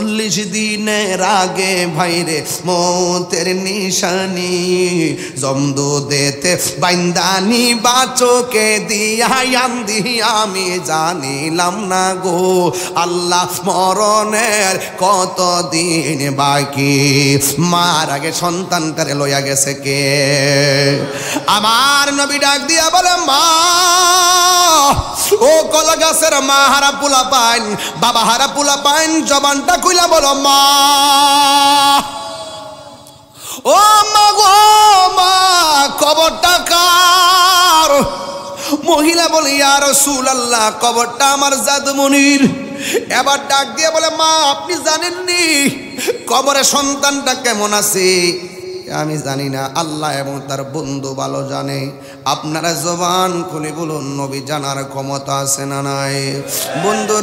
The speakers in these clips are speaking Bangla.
40 দিনের আগে ভাইরে মতের নিশানি জমদুদেতে বাইন্দানি বাচোকে দিয়ায়ান দিয়া আমি জানিলাম না গো আল্লাহ মরণের কতদিন বাকি মার আগে সন্তানটারে লইয়া গেছে কে আমার নবী ডাক দিয়া বলে মা ও কলা গাছের মা হারা পোলা পাইন বাবা হারা পোলা পাইন জবানটা খুইলা বলো মা ও মা গো মা কবরটা কার মহিলা বলে ইয়া রাসূলুল্লাহ কবরটা আমার জাদুমনির এবার ডাক দিয়ে বলে মা আপনি জানেননি কবরে সন্তানটা কেমন আছে আমি জানি না আল্লাহ এবং তার বন্ধু ভালো জানে আপনারা জবান খুলে বলুন নবী জানার ক্ষমতা আছে না নাই বন্ধু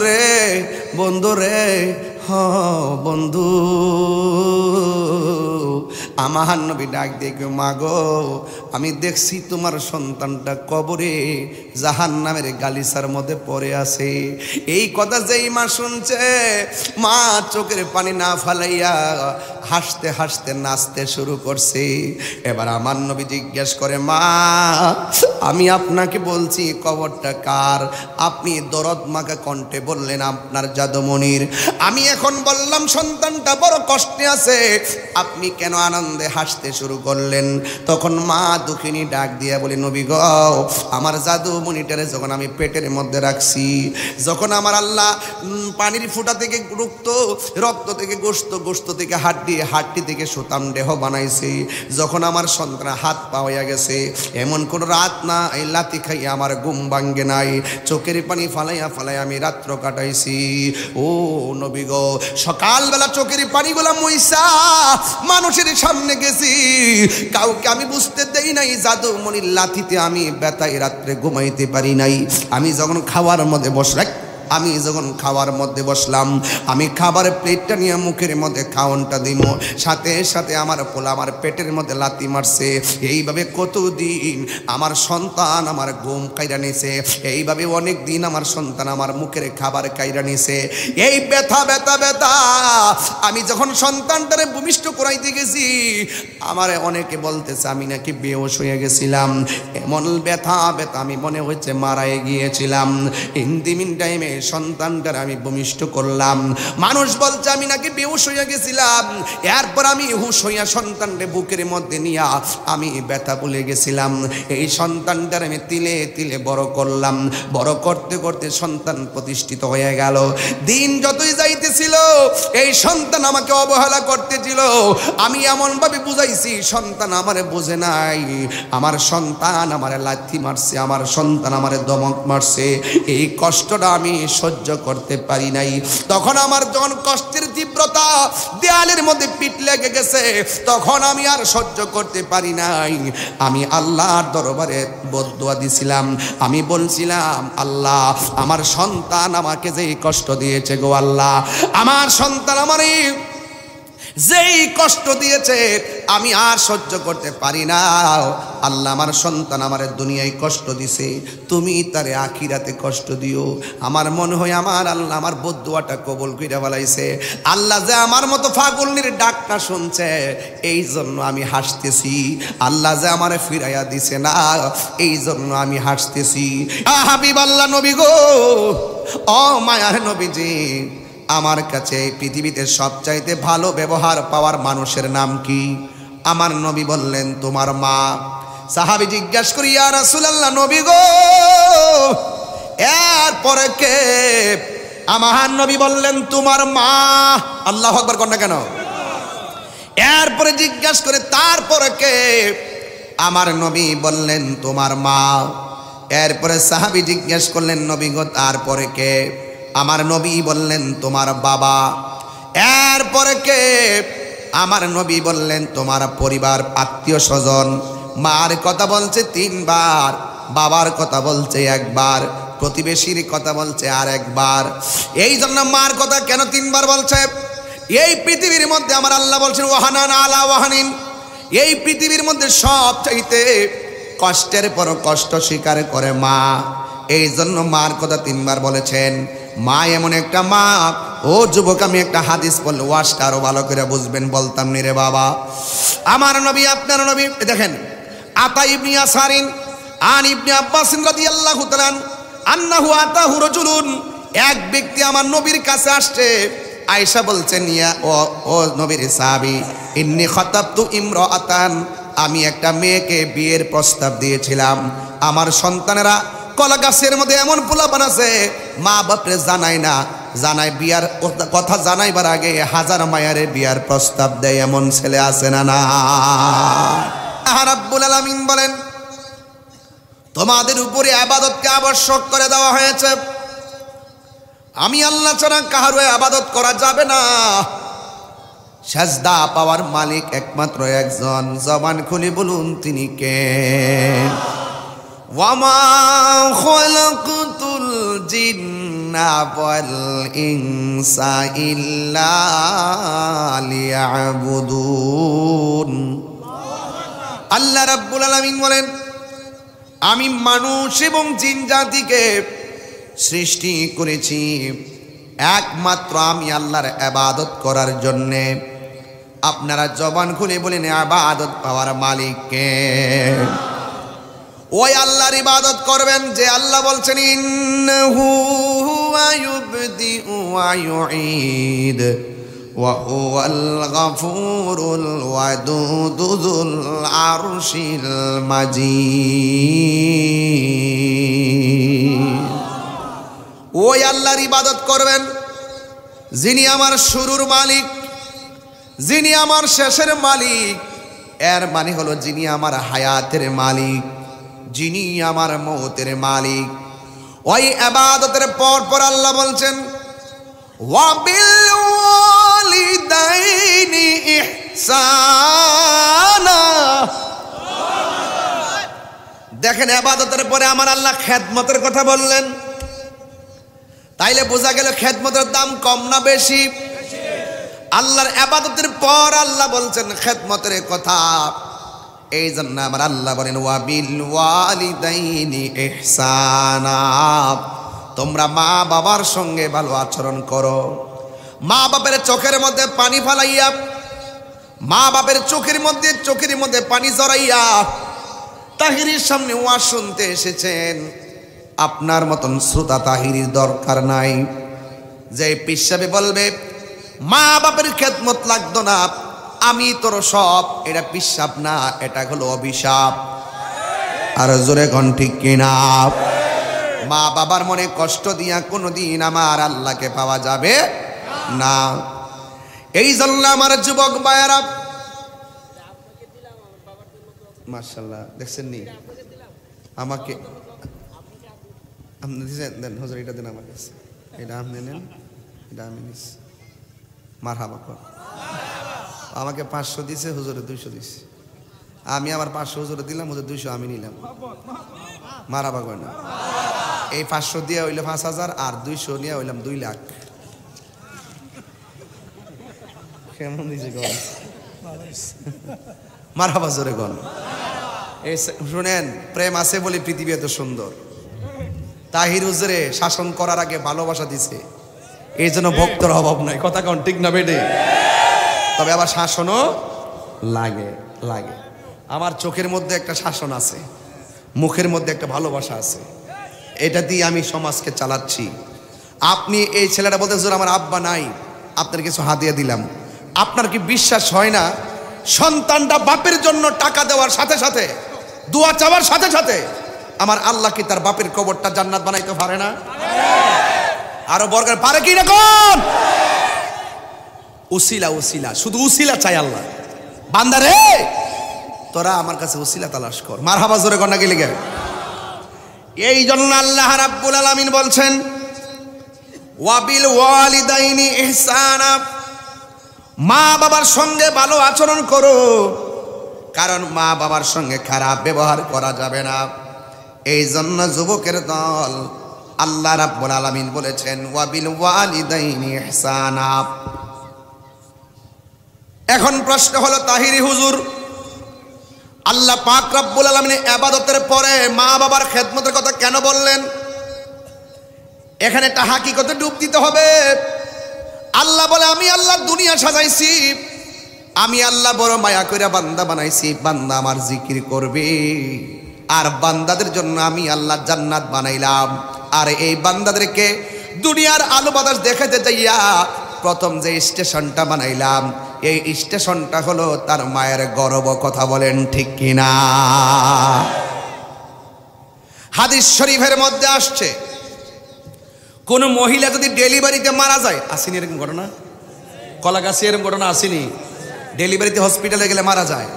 রে হ বন্ধু আমার নবী ডাক দেখো মা গো আমি দেখছি তোমার সন্তানটা কবরে জাহান্নামের গালিচার মধ্যে পড়ে আছে এই কথা যেই মা শুনছে মা চোখের পানি না ফালাইয়া হাসতে হাসতে নাচতে শুরু করছে এবার আমার নবী জিজ্ঞেস করে মা আমি আপনাকে বলছি কবরটা কার আপনি দরদ মাখা কণ্ঠে বললেন আপনার জাদুমনির আমি এখন বললাম সন্তানটা বড় কষ্টে আছে আপনি কেন আনন্দে হাসতে শুরু করলেন তখন মা দুঃখিনী ডাক দিয়ে বলি নবী গো আমার জাদুমনিটারে যখন আমি পেটের মধ্যে রাখছি যখন আমার আল্লাহ পানির ফুটা থেকে রক্ত থেকে গোশত থেকে হাড্ডি থেকে সুতাম দেহ বানাইছে যখন আমার সন্তান হাত পা হইয়া গেছে এমন কোন রাত না এই লাতি খাইয়া আমার ঘুম ভাঙ্গে নাই চোখের পানি ফালাইয়া আমি রাত্র কাটাইছি ও নবী গো সকালবেলা চোখের পানিগুলা মুইসা মানুষের সামনে গেছি কাউকে আমি বুঝতে দেই নাই জাদুমনির লাথিতে আমি ব্যথায় রাত্রে ঘুমাইতে পারি নাই আমি যখন খাওয়ার মধ্যে বসলাম আমি খাবারের প্লেটটা নিয়ে মুখের মধ্যে খাওয়ানটা দিব সাথে সাথে আমার পোলা আমার পেটের মধ্যে লাথি মারছে এইভাবে কতদিন আমার সন্তান আমার ঘুম কাইরা নিছে এইভাবে অনেক দিন আমার সন্তান আমার মুখের খাবার কাইরা নিছে এই ব্যথা আমি যখন সন্তানটারে ভূমিষ্ঠ করাইতে গেছি আমার অনেকে বলতেছে আমি নাকি বেহুশ হয়ে গেছিলাম এমন ব্যথা আমি মনে হচ্ছে মারাই গিয়েছিলাম ইন টাইমে সন্তানটার আমি ভূমিষ্ঠ করলাম মানুষ বলছে আমি নাকি বেহুশ হইয়া গেছিলাম এরপর আমি হুশ হইয়া সন্তানকে বুকের মধ্যে নিয়া আমি ব্যথা ভুলে গেছিলাম এই সন্তানটার আমি তিলে তিলে বড় করলাম বড় করতে করতে সন্তান প্রতিষ্ঠিত হয়ে গেল দিন যতই যাইতেছিল এই সন্তান আমাকে অবহেলা করতেছিল আমি এমন ভাবে বুঝাইছি সন্তান আমারে বোঝে নাই আমার সন্তান আমারে লাথি মারছে আমার সন্তান আমারে দমক মারছে এই কষ্টটা আমি সহ্য করতে পারি নাই তখন আমার যখন কষ্টের তীব্রতা দেয়ালের মধ্যে পিঠ লেগে গেছে তখন আমি আর সহ্য করতে পারি নাই আমি আল্লাহর দরবারে বদদুয়া দিছিলাম আমি বলছিলাম আল্লাহ আমার সন্তান আমাকে যেই কষ্ট দিয়েছে গো আল্লাহ আমার সন্তান আমারে যেই কষ্ট দিয়েছে আমি আর সহ্য করতে পারি না আল্লাহ আমার সন্তান আমার দুনিয়ায় কষ্ট দিছে তুমি তারে আখিরাতে কষ্ট দিও আমার মনে হয় আমার আল্লাহ আমার বদদুয়াটা কবুল কইরা ফেলাইছে আল্লাহ যে আমার মতো ফাগুলনির ডাকটা শুনছে এই জন্য আমি হাসতেছি আল্লাহ যে আমারে ফিরাইয়া দিছে না এই জন্য আমি হাসতেছি হাবিব আল্লাহ নবী গো ও মায়ার নবীজি আমার কাছে পৃথিবীতে সবচাইতে ভালো ব্যবহার পাওয়ার মানুষের নাম কি আমার নবী বললেন তোমার মা সাহাবী জিজ্ঞাসা করি ইয়া রাসূলুল্লাহ নবী গো এরপরে কে আমার নবী বললেন তোমার মা আল্লাহু আকবার কোন না কেন এরপরে জিজ্ঞাসা করে তারপরে কে আমার নবী বললেন তোমার মা এরপরে সাহাবী জিজ্ঞাসা করলেন নবী গো তারপরে কে আমার নবী বললেন তোমার বাবা এরপরে কে আমার নবী বললেন তোমার পরিবার আত্মীয় স্বজন মার কথা বলছে 3 বার বাবার কথা বলছে 1 বার প্রতিবেশীর কথা বলছে আর 1 বার এই জন্য মার কথা কেন 3 বার বলছে এই পৃথিবীর মধ্যে আমার আল্লাহ বলছেন ওয়াহানান আলা ওয়াহানিন এই পৃথিবীর মধ্যে সবচাইতে কষ্টের পর কষ্ট স্বীকার করে মা এই জন্য মার কথা 3 বার বলেছেন মা এমন একটা মা ও যুবক, আমি একটা হাদিস বললে ওয়াজটা আরো ভালো করে বুঝবেন, বলতাম নি রে বাবা। আমার নবী, আপনার নবী, দেখেন, আতা ইবনে ইয়াসারিন আন ইবনে আব্বাস রাদিয়াল্লাহু তাআলা আন্নাহু আতাহু রাজুলুন, এক ব্যক্তি আমার নবীর কাছে আসছে। আয়েশা বলছেন, ইয়া ও নবীর সাহাবী, ইন্নী খাতাবতু ইমরাআতান, আমি একটা মেয়েকে বিয়ের প্রস্তাব দিয়েছিলাম। আমার সন্তানেরা কলা গাছের মধ্যে এমন পোলাপান আছে, মা বাপরে জানায় না, জানায় বিয়ার কথা জানাইবার আগে হাজার মায়ারে বিয়ার প্রস্তাব দেয়, এমন ছেলে আছে না? না। রাব্বুল আলামিন বলেন, তোমাদের উপরে ইবাদতকে আবশ্যক করে দেওয়া হয়েছে। আমি আল্লাহ ছাড়া কারো ইবাদত করা যাবে না। সাজদা পাওয়ার মালিক একমাত্র একজন, জবান খুলে বলুন তিনি কে? ওয়ামা খালাকতুল জিন্না ওয়াল ইনসা ইল্লা লিয়াবুদুন। আল্লাহ রাব্বুল আলামিন বলেন, আমি মানুষ এবং জিন জাতিকে সৃষ্টি করেছি একমাত্র আমি আল্লাহর ইবাদত করার জন্যে। আপনারা জবান খুলে বলেন, ইবাদত পাওয়ার মালিক কে? ওই আল্লাহর ইবাদত করবেন যে আল্লাহ বলছেন, ইন্নাহু হুয়া ইউবদিউ ওয়া ইউঈদ ওয়া হুয়াল গাফুরুল ওয়াদুদু যুল আরশিল মাজিদ। ওই আল্লাহর ইবাদত করবেন যিনি আমার শুরুর মালিক, যিনি আমার শেষের মালিক। এর মানে হলো যিনি আমার হায়াতের মালিক, যিনি আমার মওতের মালিক। ওই ইবাদতের পর পর আল্লাহ বলছেন, ওয়া বিল ওয়ালিদাইনি ইহসানা। দেখেন, ইবাদতের পরে আমার আল্লাহ খেদমতের কথা বললেন। তাইলে বোঝা গেল খেদমতের দাম কম না বেশি? আল্লাহর ইবাদতের পর আল্লাহ বলছেন খেদমতের কথা। এই জন্য আমার আল্লাহ বলেন, ওয়া বিল ওয়ালিদাইনি ইহসানা, তোমরা মা বাবার সঙ্গে ভালো আচরণ করো। মা বাপের চোখের মধ্যে পানি ফালাইয়া, মা বাপের চোখের মধ্যে পানি জড়াইয়া তাহিরির সামনে ওয়াজ শুনতে এসেছেন। আপনার মতন শ্রোতা তাহিরির দরকার নাই। যে পিসাবে বলবে মা বাপের খেদমত লাগতো না, আমি তোর সব, এটা পিসাব না, এটা হলো অভিশাপ। আর জোরে কোন ঠিক কিনা? মা বাবার মনে কষ্ট দিয়া কোনোদিন আমার আল্লাহকে পাওয়া যাবে না। এই জন্য আমার যুবক ভাইয়েরা, মাশাআল্লাহ, দেখছেন নি আমাকে আপনি দেন হুজুর, এটা দেন আমার কাছে, এটা আপনি নেন, এটা আমি নিচ্ছি। মারহাবা কর। আমাকে 500 দিছে, হুজুরে 200 দিছে। আমি আবার 500 হুজুরে দিলাম, হুজুর 200 আমি নিলাম। মারহাবা কর না। এই 500 দিয়ে হইলো 5000, আর 200 নিয়ে হইলাম 2 লাখ। কেমন দিছে গো? মারহাবা জোরে গন। এই শুনেন, প্রেম আছে বলে পৃথিবী এত সুন্দর। তাহির হুজুরে শাসন করার আগে ভালোবাসা দিছে, এই জন্য ভক্তর অভাব নাই। কথা কোন ঠিক না বেটে? তবে আবার শাসনও লাগে। আমার চোখের মধ্যে একটা শাসন আছে, মুখের মধ্যে একটা ভালোবাসা আছে, এটা দিয়ে আমি সমাজকে চালাচ্ছি। আপনি এই ছেলেটা বলতে হুজুর আমার আব্বা নাই, আপনার কিছু হাদিয়া দিলাম। আপনার কি বিশ্বাস হয় না সন্তানটা বাপের জন্য টাকা দেওয়ার সাথে সাথে, দোয়া চাওয়ার সাথে সাথে আমার আল্লাহ কি তার বাপের কবরটা জান্নাত বানাইতে পারে না? আরো বর্গের পারে কি না কোন? উসিলা শুধু উসিলা চাই আল্লাহ। বান্দা রে, তোরা আমার কাছে উসিলা তালাশ কর। মারহাবা জোরে কর না গেলে গে। এই জন্য আল্লাহ রাব্বুল আলামিন বলছেন, ওয়া বিল ওয়ালিদাইনি ইহসানা, মা বাবার সঙ্গে ভালো আচরণ করো, কারণ মা বাবার সঙ্গে খারাপ ব্যবহার করা যাবে না। এই জন্য যুবকের দল আল্লাহ রাব্বুল আলামিন বলেছেন, ওয়া বিল ওয়ালিদাইনি ইহসানা। এখন প্রশ্ন হলো, তাহিরি হুজুর, আল্লাহ পাক রব্বুল আলামিন ইবাদতের পরে মা বাবার খেদমতের কথা কেন বললেন? এখানে একটা হাকিকতে ডুব দিতে হবে। আল্লাহ বলে আমি আল্লাহ দুনিয়া সাজাইছি, আমি আল্লাহ বড় মায়া কইরা বান্দা বানাইছি, বান্দা আমার জিকির করবে। আর বান্দাদের জন্য আমি আল্লাহ জান্নাত বানাইলাম। আর এই বান্দাদেরকে দুনিয়ার আলো বাতাস দেখাতে যাইয়া প্রথম যে স্টেশনটা বানাইলাম, এই স্টেশনটা হলো তার মায়ের গর্ভ। কথা বলেন ঠিক কিনা? হাদিস শরীফের মধ্যে আসছে, কোন মহিলা যদি ডেলিভারিতে মারা যায়, আসেনি এরকম ঘটনা? কলাগাছি এরকম ঘটনা আসেনি? ডেলিভারিতে হসপিটালে গেলে মারা যায়,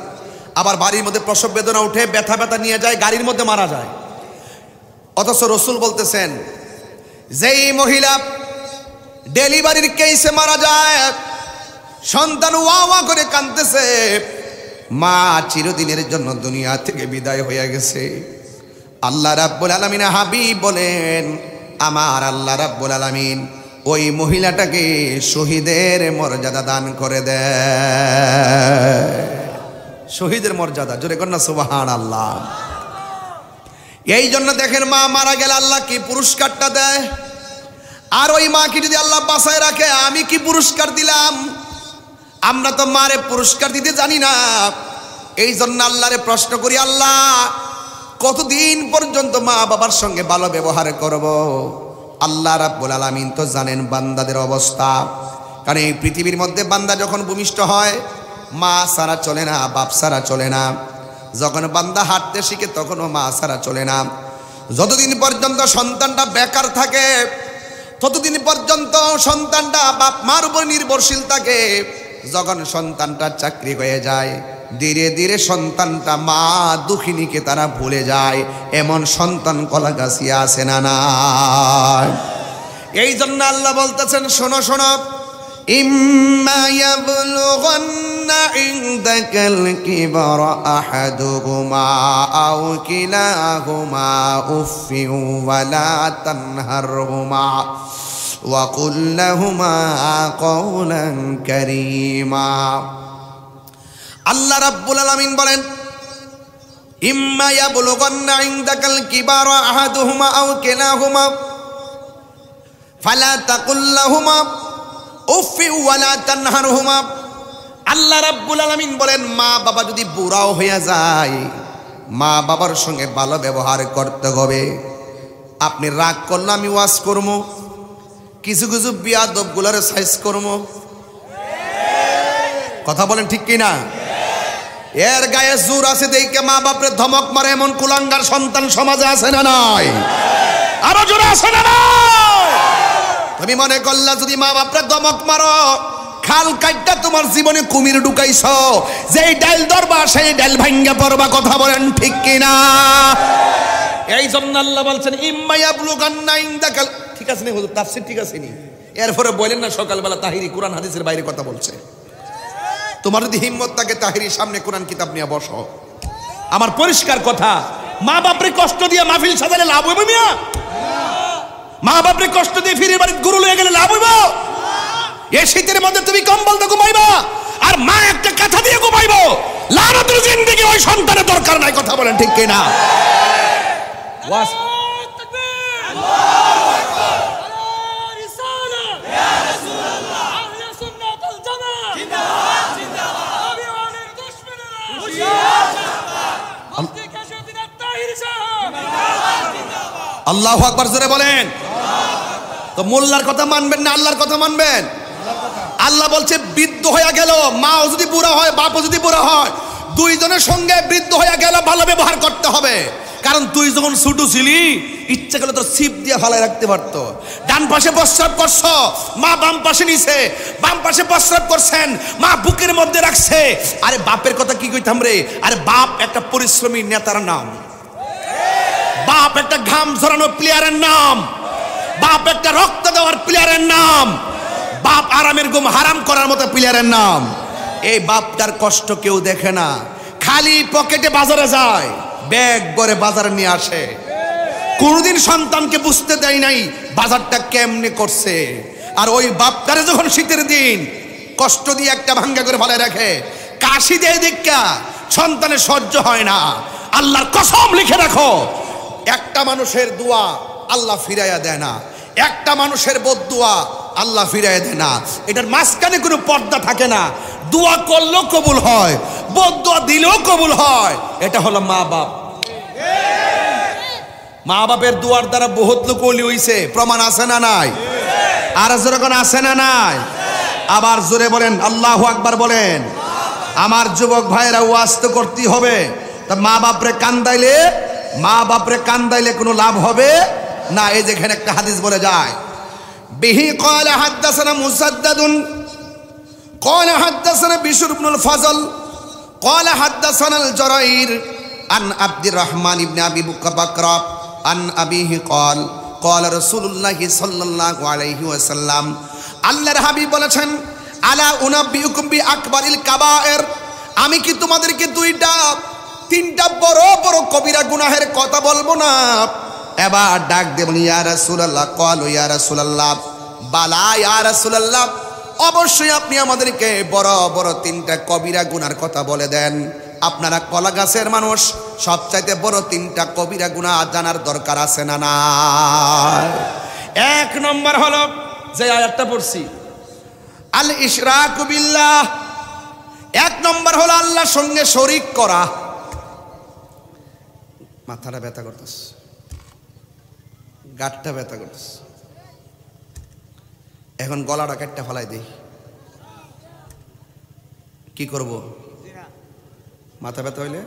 আবার বাড়ির মধ্যে প্রসব বেদনা উঠে ব্যথা ব্যথা নিয়ে যায়, গাড়ির মধ্যে মারা যায়। অথচ রসুল বলতেছেন যেই মহিলা ডেলিভারির কেসে মারা যায়, সন্তান ওয়া ওয়া করে কাঁদতেছে, মা চিরদিনের জন্য দুনিয়া থেকে বিদায় হয়ে গেছে, আল্লাহ রাব্বুল আলামিন হাবিব বলেন আমার আল্লাহ রাব্বুল আলামিন ওই মহিলাটাকে শহীদের মর্যাদা দান করে দেয়। শহীদের মর্যাদা, জোরে কর না সুবহানাল্লাহ। এই জন্য দেখেন মা মারা গেলে আল্লাহ কি পুরস্কারটা দেয়, আর ওই মাকে যদি আল্লাহ বাঁচায় রাখে আমি কি পুরস্কার দিলাম। আমরা তো মারে পুরস্কার দিতে জানি না। এই জন্য আল্লাহরে প্রশ্ন করি, আল্লাহ কতদিন পর্যন্ত মা বাবার সঙ্গে ভালো ব্যবহার করব। আল্লাহ রাব্বুল আলামিন তো জানেন বান্দাদের অবস্থা। কারণ এই পৃথিবীর মধ্যে বান্দা যখন ভূমিষ্ঠ হয়, মা ছাড়া চলে না, বাপ ছাড়া চলে না। যখন বান্দা হাঁটতে শিখে তখনও মা ছাড়া চলে না। যতদিন পর্যন্ত সন্তানটা বেকার থাকে ততদিন পর্যন্ত সন্তানটা বাপ মার উপর নির্ভরশীল থাকে। যখন সন্তানটা চাকরি হয়ে যায়, ধীরে ধীরে সন্তানটা মা দুঃখিনীকে তারা ভুলে যায়। এমন সন্তান কলাগাছিয়া আছে না নাই? এই জন্য আল্লাহ বলতেছেন, শোনো শোনো, ইম্মা ইয়াবলুগান্না ইনদাকাল কিবারা আহাদুহুমা আও কিলাহুমা উফফিন ওয়ালা তানহারহুমা ওয়া কুল লাহুমা কাওলান কারীমা। আল্লাহ রাব্বুল আলামিন বলেন, ইম্মা ইয়াবলুগান্না ইনদাকাল কিবারা আহাদুহুমা আও কিলাহুমা ফালা তাকুল লাহুমা উফফিন ওয়ালা তানহারহুমা। আল্লাহ রাব্বুল আলামিন বলেন, মা বাবা যদি বুড়াও হয়ে যায়, মা বাবার সঙ্গে ভালো ব্যবহার করতে হবে। আপনি রাগ করলে আমি ওয়াজ করবো, কিছু কিছু বিয়াদবগুলোরে সাইজ করবো। কথা বলেন ঠিক কিনা? এর গায়ে জোর আছে দেখে মা বাপরে ধমক মারে এমন কুলাঙ্গার সন্তান সমাজে আছে না নাই? আরো জোরে আছে না নাই? তুমি মনে করলা যদি মা বাপরে ধমক মারো, খাল কাটটা তোমার জীবনে কুমির ঢুকাইছো, যেই ডাল ধরবা সেই ডাল ভাঙ্গা পড়বা। কথা বলেন ঠিক কিনা? এই জন্য আল্লাহ বলছেন, ইম্মা ইয়াবলুগান্না ইনদাকাল। ঠিক আছে নি হুজুর, তাফসীর ঠিক আছে নি? এরপরে বলেন না সকালবেলা তাহিরি কোরআন হাদিসের বাইরে কথা বলছে। তোমার যদি হিম্মত থাকে তাহিরির সামনে কোরআন কিতাব নিয়ে বসো। আমার পরিষ্কার কথা, মা বাপরে কষ্ট দিয়ে মাহফিল সাজালে লাভ হইব মিয়া? মা বাপরে কষ্ট দিয়ে ফিরে বাড়িতে গরু লয়ে গেলে লাভ হইব? এই শীতের মধ্যে তুমি কম্বল দিয়ে ঘুমাইবা আর মা একটা কাঁথা দিয়ে ঘুমাইবো, লানতের জিন্দেগি ওই সন্তানের দরকার নাই। কথা বলেন ঠিক কিনা? ওয়াস আল্লাহু আকবার জোরে বলেন। তো মোল্লার কথা মানবেন না আল্লাহর কথা মানবেন? আল্লাহ বলছে বৃদ্ধ হয়ে গেল, মাও যদি বুড়া হয় বাপও যদি বুড়া হয়, দুইজনের সঙ্গে বৃদ্ধ হয়ে গেল ভালো ব্যবহার করতে হবে। কারণ তুই যখন ছোট ছিলি ইচ্ছে করলে তোর ছিপ দিয়ে ফালায় রাখতে পারতো। ডান পাশে প্রস্রাব করছো, মা বাম পাশে নিছে, বাম পাশে প্রস্রাব করছেন, মা বুকের মধ্যে রাখছে। আরে বাপের কথা কি কইতাম রে? আরে বাপ একটা পরিশ্রমী নেতার নাম, বাপ একটা ঘাম ঝরানো প্লেয়ারের নাম, বাপ একটা রক্ত দেওয়ার প্লেয়ারের নাম, বাপ আরামের ঘুম হারাম করার মতো প্লেয়ারের নাম। এই বাপটার কষ্ট কেউ দেখে না, খালি পকেটে বাজারে যায়, ব্যাগ ভরে বাজারে নিয়ে আসে। কোনদিন সন্তানকে বুঝতে দেয় নাই বাজারটা কেমনে করছে। আর ওই বাপটারে যখন শীতের দিন কষ্ট দিয়ে একটা ভাঙ্গা করে ভালো রাখে, কাশি দেয় দেখা সন্তানের সহ্য হয় না। আল্লাহর কসম লিখে রাখো, একটা মানুষের দোয়া আল্লাহ ফিরাইয়া দেয় না, একটা মানুষের বদদুয়া আল্লাহ ফিরায় দেয় না। এটার মাঝখানে কোনো পর্দা থাকে না। দোয়া করলেও কবুল হয়, বদদোয়া দিলেও কবুল হয়। এটা হলো মা বাপ। মা বাপের দোয়ার দ্বারা বহুত লোক ওলি হইছে, প্রমাণ আছে না নাই? আর যখন আছে না নাই? আবার জোরে বলেন আল্লাহু আকবার বলেন। আমার যুবক ভাইরা ওয়াজ তো করতেই হবে। তা মা বাপরে কান্দাইলে কোনো লাভ হবে না। এই যেখানে একটা হাদিস বলে যায়, বিহি ক্বালা হাদাসানা মুসাদ্দাদুন ক্বালা হাদাসানা বিশর ইবনুল ফজল ক্বালা হাদাসানা আল জরাইর আন আব্দুর রহমান ইবনে আবি বকর আন আবিহি ক্বাল ক্বালা রাসূলুল্লাহ সাল্লাল্লাহু আলাইহি ওয়াসাল্লাম, আল্লাহর হাবিব বলেছেন, আলা উনাব্বিউকুম বি আকবারিল কাবায়ের, আমি কি তোমাদেরকে তিনটা বড় বড় কবিরা গুনাহের কথা বলবো না? এবার ডাক দেবেন, ইয়া রাসূলুল্লাহ। ক্বালু ইয়া রাসূলুল্লাহ, বালা ইয়া রাসূলুল্লাহ, অবশ্যই আপনি আমাদেরকে বড় বড় তিনটা কবিরা গুনার কথা বলে দেন। আপনারা কলা গাছের মানুষ, সবচাইতে বড় তিনটা কবিরা গুনাহ জানার দরকার আছে না না? এক নম্বর হলো যে আয়াতটা পড়ছি, আল ইশরাকু বিল্লাহ। এক নম্বর হলো আল্লাহর সঙ্গে শরীক করা। মাথাটা ব্যথা করতেছে, গাঁটটা ব্যথা করতেছে, এখন গলাটা কাটটা ফেলাই দেই, কি করব? মাথা ব্যথা হইলে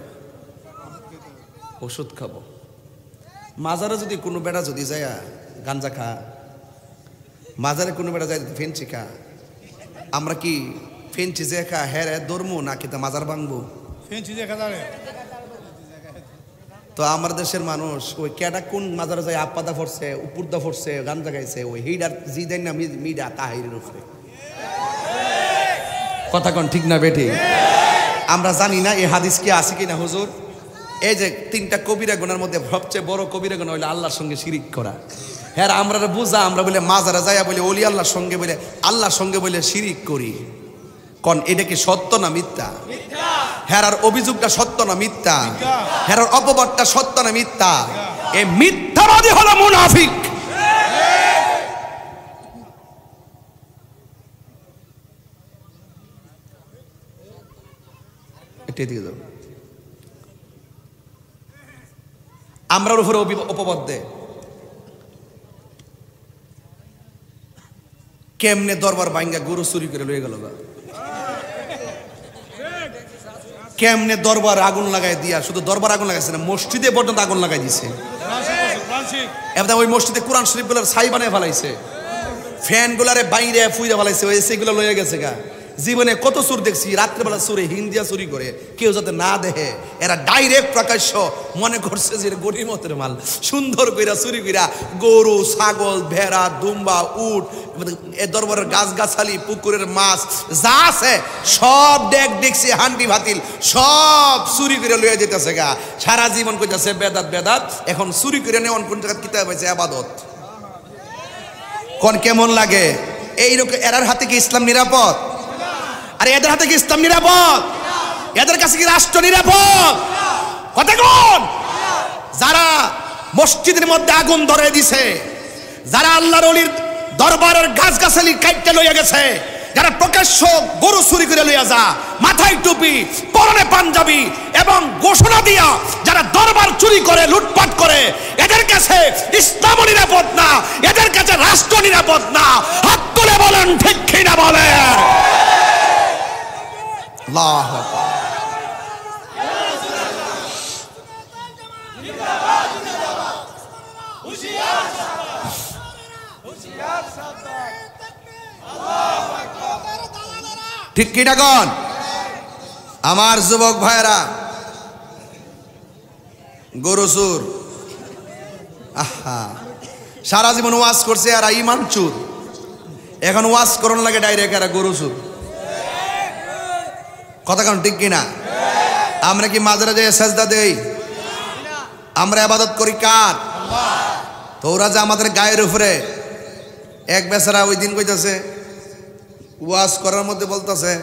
ওষুধ খাবো। মাজারে যদি কোনো বেটা যদি যায় গাঞ্জা খা, মাজারে কোনো বেটা যায় ফেন্সি খা, আমরা কি ফেন্সি যে খা হ্যাঁ দৌড়মু নাকি তা মাজার ভাঙবো? তো আমার দেশের মানুষ ওই কেডা কোন মাজারে যায় আপাদা ফরছে, উপরদা ফরছে, গাঞ্জা গাইছে, ওই হিডার জি দেন না মিডা তাহিরের উপরে। কথা কোন ঠিক না বেঠি? আমরা জানি না এই হাদিস কি আছে কিনা হুজুর। এই যে তিনটা কবিরা গুনার মধ্যে সবচেয়ে বড় কবিরা গুনাহ হইলো আল্লাহর সঙ্গে শিরিক করা। হ্যাঁ আমরা বুঝা, আমরা বলে মাজারে যাইয়া বলে ওলি আল্লাহর সঙ্গে বলে শিরিক করি। কোন এটা কি সত্য না মিথ্যা? হেরার অভিযোগটা সত্য না মিথ্যা? হেরার অপবাদটা সত্য না মিথ্যা? এই মিথ্যাবাদী হলো মুনাফিক। এটা দিয়ে দাও। আমরার উপরে অপবাদ দেয়। কেমনে দরবার ভাঙ্গা গরু চুরি করে লয়ে গেল, কেমনে দরবার আগুন লাগাই দিয়া, শুধু দরবার আগুন লাগাইছে না, মসজিদে পর্যন্ত আগুন লাগাই দিছে। এবার ওই মসজিদে কোরআন শরীফ গুলার ছাই বানিয়ে ফেলাইছে, ফ্যান গুলারে বাইরে ফুইরা ফেলাইছে, ওই এসি গুলো লয়ে গেছে গা। জীবনে কত চোর দেখছি রাত্রেবেলা চোরে হিন্দিয়া চুরি করে, কেউ যাতে না দেখে। এরা ডাইরেক্ট প্রকাশ্য মনে করছে যে গরিমতের মাল, সুন্দর কইরা চুরি কইরা গরু, ছাগল, ভেড়া, দুম্বা, উট, এ দরবারের গাছগাছালি, পুকুরের মাছ যা আছে সব দেখছি হান্ডি ভাতিল সব চুরি করে লইয়া যেতেছে গা। সারা জীবন কইতাছে বেদাত বেদাত, এখন চুরি করে নেওয়ান কোন জায়গা কিতাব হয়েছে আবাদত। কোন কেমন লাগে? এইরকম এরার হাতে কি ইসলাম নিরাপদ? আর এদের হাতে কি ইসলাম নিরাপদ? এদের কাছে কি রাষ্ট্র নিরাপদ? কথা কোন? যারা মসজিদের মধ্যে আগুন ধরে দিছে, যারা আল্লাহর ওলির দরবারের গাছগাছালি কাটতে লইয়া গেছে, যারা প্রকাশ্য গরু চুরি করে লইয়া যা, মাথায় টুপি, পরনে পাঞ্জাবি এবং ঘোষণা দিয়া যারা দরবার চুরি করে, লুটপাট করে, এদের কাছে ইসলাম নিরাপদ না, এদের কাছে রাষ্ট্র নিরাপদ না। হাত তুলে বলেন ঠিক কিনা বলেন। আল্লাহ ঠিক কিনা কোন? আমার যুবক ভাইরা, গরু চোর, আহা সারা জীবন ওয়াজ করছে আর ইমান চোর, এখন ওয়াজ করন লাগে ডাইরেক্ট এরা গরু চোর। কথা কোন ঠিক কিনা? আমরা কি মাজারে যাই সাজদা দেই? আমরা ইবাদত করি কার? তো ওরা যে আমাদের গায়ের উপরে, এক বেচারা ওই দিন কইতাছে ওয়াজ করার মধ্যে বলতেছে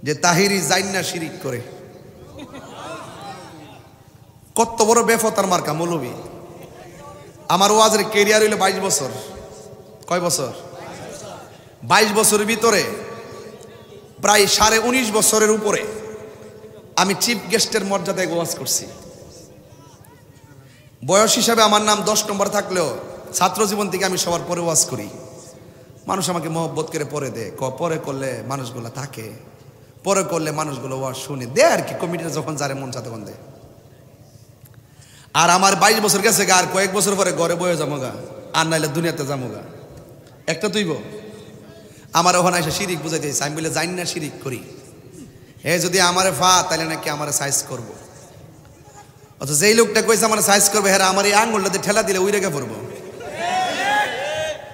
যে তাহিরি জাইন্না শিরিক করে। কত বড় বেফতার মার্কা মৌলবী। আমার ওয়াজের কেরিয়ার হইলো 22 বছর। কয় বছর? 22 বছরের ভিতরে প্রায় 19.5 বছরের উপরে আমি চিফ গেস্টের মর্যাদায় ওয়াজ করছি। বয়স হিসাবে আমার নাম 10 নম্বর থাকলেও ছাত্র জীবন থেকে আমি সবার পরে ওয়াজ করি। মানুষ আমাকে মহব্বত করে পরে দেয়, পরে করলে মানুষগুলো থাকে, পরে করলে মানুষগুলো ওয়াজ শুনে দেয় আর কি, কমিটিতে যখন যারে মন চায় তখন দেয়। আর আমার 22 বছর গেছে গা, আর কয়েক বছর পরে ঘরে বয়ে যাবো গা, আর নাইলে দুনিয়াতে যাবো গা। একটা তুইব আমার ওখানে এসে শিরিক বুঝাইতে, আমি বলে জানি না শিরিক করি, হে যদি আমারে ফা তাহলে নাকি আমার সাইজ করবো। অথচ যেই লোকটা কইছে আমার সাইজ করবে, হ্যাঁ আমার এই আঙুলটাতে ঠেলা দিলে উই রেখে পড়বো।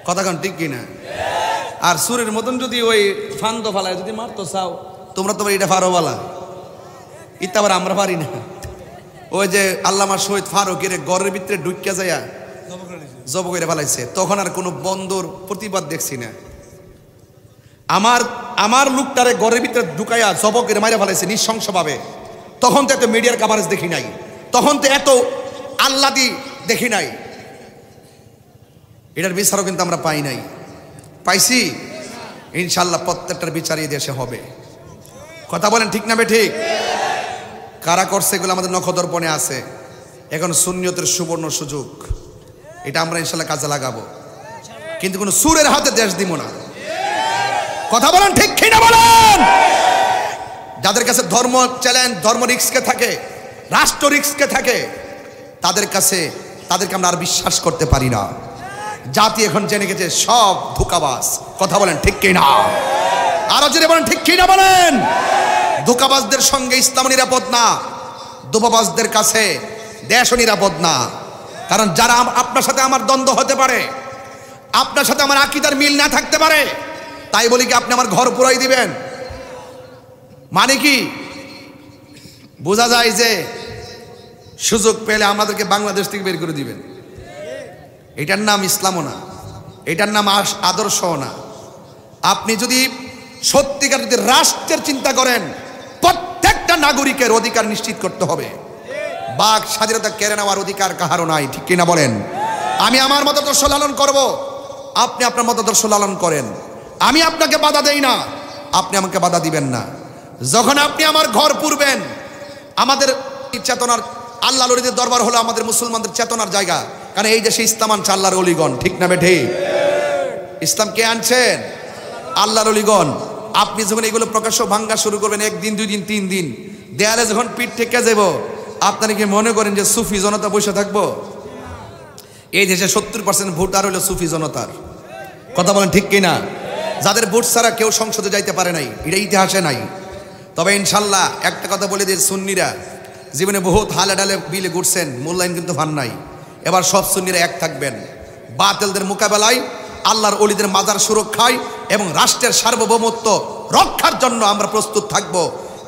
কথা কন ঠিক কিনা? আর সুরের মতন যদি ওই ফান্দ ফালায় যদি মারতো চাও, তোমরা তোমার এটা পারো বলা, ইত্যা আবার আমরা পারি না। ওই যে আল্লামা শহীদ ফারুকের ঘরের ভিতরে ঢুকিয়া যাইয়া জব করে ফেলাইছে, তখন আর কোনো বন্দর প্রতিবাদ দেখছি না। আমার লোকটারে ঘরের ভিতরে ঢুকাইয়া জব করে মাইরা ফেলাইছে নৃশংসভাবে। তখন তো এত মিডিয়ার কাভারেজ দেখি নাই, তখন তো এত আল্লাদি দেখি নাই। এটার বিচারও কিন্তু আমরা পাই নাই, পাইছি ইনশাল্লাহ প্রত্যেকটার বিচার এই দেশে হবে। কথা বলেন ঠিক না বেঠিক? কারা করছে এগুলো আমাদের নখদর্পণে আছে। এখন সুন্নিয়তের সুবর্ণ সুযোগ, এটা আমরা ইনশাল্লাহ কাজে লাগাবো, কিন্তু কোনো সুরের হাতে দেশ দিব না। কথা বলেন ঠিক কিনা বলেন? যাদের কাছে ধর্ম চ্যালেঞ্জ, ধর্ম রিস্কে থাকে, রাষ্ট্র রিস্কে থাকে, তাদেরকে আমরা আর বিশ্বাস করতে পারি না। জাতি এখন জেনে গেছে সব ধোঁকাবাজ। কথা বলেন ঠিক কিনা? আরো জোরে বলেন ঠিক কিনা বলেন? ধোঁকাবাজদের সঙ্গে ইসলাম নিরাপদ না, ধোঁকাবাজদের কাছে দেশও নিরাপদ না। কারণ যারা আপনার সাথে আমার দ্বন্দ্ব হতে পারে, আপনার সাথে আমার আকীদার মিল না থাকতে পারে, তাই বলি কি আপনি আমার ঘর পুরাই দিবেন? মানে কি বোঝা যায় যে সুযোগ পেলে আমাদেরকে বাংলাদেশ থেকে বের করে দিবেন। এটার নাম ইসলামও না, এটার নাম আদর্শও না। আপনি যদি সত্যিকার যদি রাষ্ট্রের চিন্তা করেন, প্রত্যেকটা নাগরিকের অধিকার নিশ্চিত করতে হবে। বাক স্বাধীনতা কেড়ে নেওয়ার অধিকার কাহারও নাই, ঠিক কিনা বলেন? আমি আমার মতাদর্শ লালন করব, আপনি আপনার মতাদর্শ লালন করেন। আমি আপনাকে বাধা দেই না, আপনি আমাকে বাধা দিবেন না। যখন আপনি আমার ঘর পুরবেন, আমাদের চেতনার আল্লাহর ওলিদের দরবার হলো আমাদের মুসলমানদের চেতনার জায়গা। কারণ এই দেশে ইসলাম আনছে আল্লাহর ওলিগণ, ঠিক না বেঠে? ইসলাম কে আনছেন? আল্লাহর ওলিগণ। আপনি যখন এগুলো প্রকাশ্য ভাঙ্গা শুরু করবেন, 1 দিন 2 দিন 3 দিন, দেয়ালে যখন পিঠ ঠেকে যাব, আপনারা কি মনে করেন যে সুফি জনতা বসে থাকবো? এই দেশে 70% ভোটার হলো সুফি জনতার। কথা বলেন ঠিক কিনা? যাদের ভোট ছাড়া কেউ সংসদে যাইতে পারে নাই, এটা ইতিহাসে নাই। তবে ইনশাল্লাহ একটা কথা বলে দিয়ে, সুন্নিরা জীবনে বহুত হালে ডালে বিলে ঘুরছেন, মূল্যায়ন কিন্তু ভান নাই। এবার সব সুন্নিরা এক থাকবেন, বাতিলদের মোকাবেলায়, আল্লাহর ওলিদের মাজার সুরক্ষায় এবং রাষ্ট্রের সার্বভৌমত্ব রক্ষার জন্য আমরা প্রস্তুত থাকব।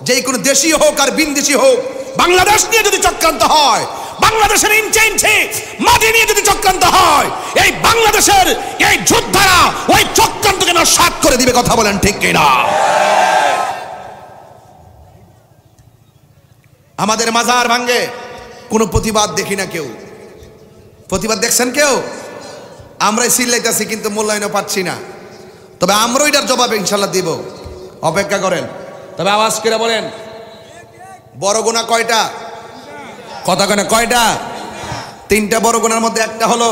যে কোনো দেশি হোক আর বিনদেশি হোক, বাংলাদেশ নিয়ে যদি চক্রান্ত হয়, বাংলাদেশের ইঞ্চে ইঞ্চে মাটি নিয়ে যদি চক্রান্ত হয়, এই বাংলাদেশের এই যোদ্ধারা ওই চক্রান্তকে নস্যাৎ করে দিবে। কথা বলেন ঠিক কিনা? আমাদের মাজার ভাঙ্গে কোনো প্রতিবাদ দেখি না কেউ। প্রতিবাদ দেখছেন কেউ? আমরাই চিল্লাইতেছি কিন্তু মূল্যায়নও পাচ্ছি না। তবে আমরাও এটার জবাব ইনশাল্লাহ দিব, অপেক্ষা করেন। তবে আওয়াজ করে বলেন, বড় গুনাহ কয়টা? কথা কেন কয়টা? 3টা বড় গুনার মধ্যে একটা হলো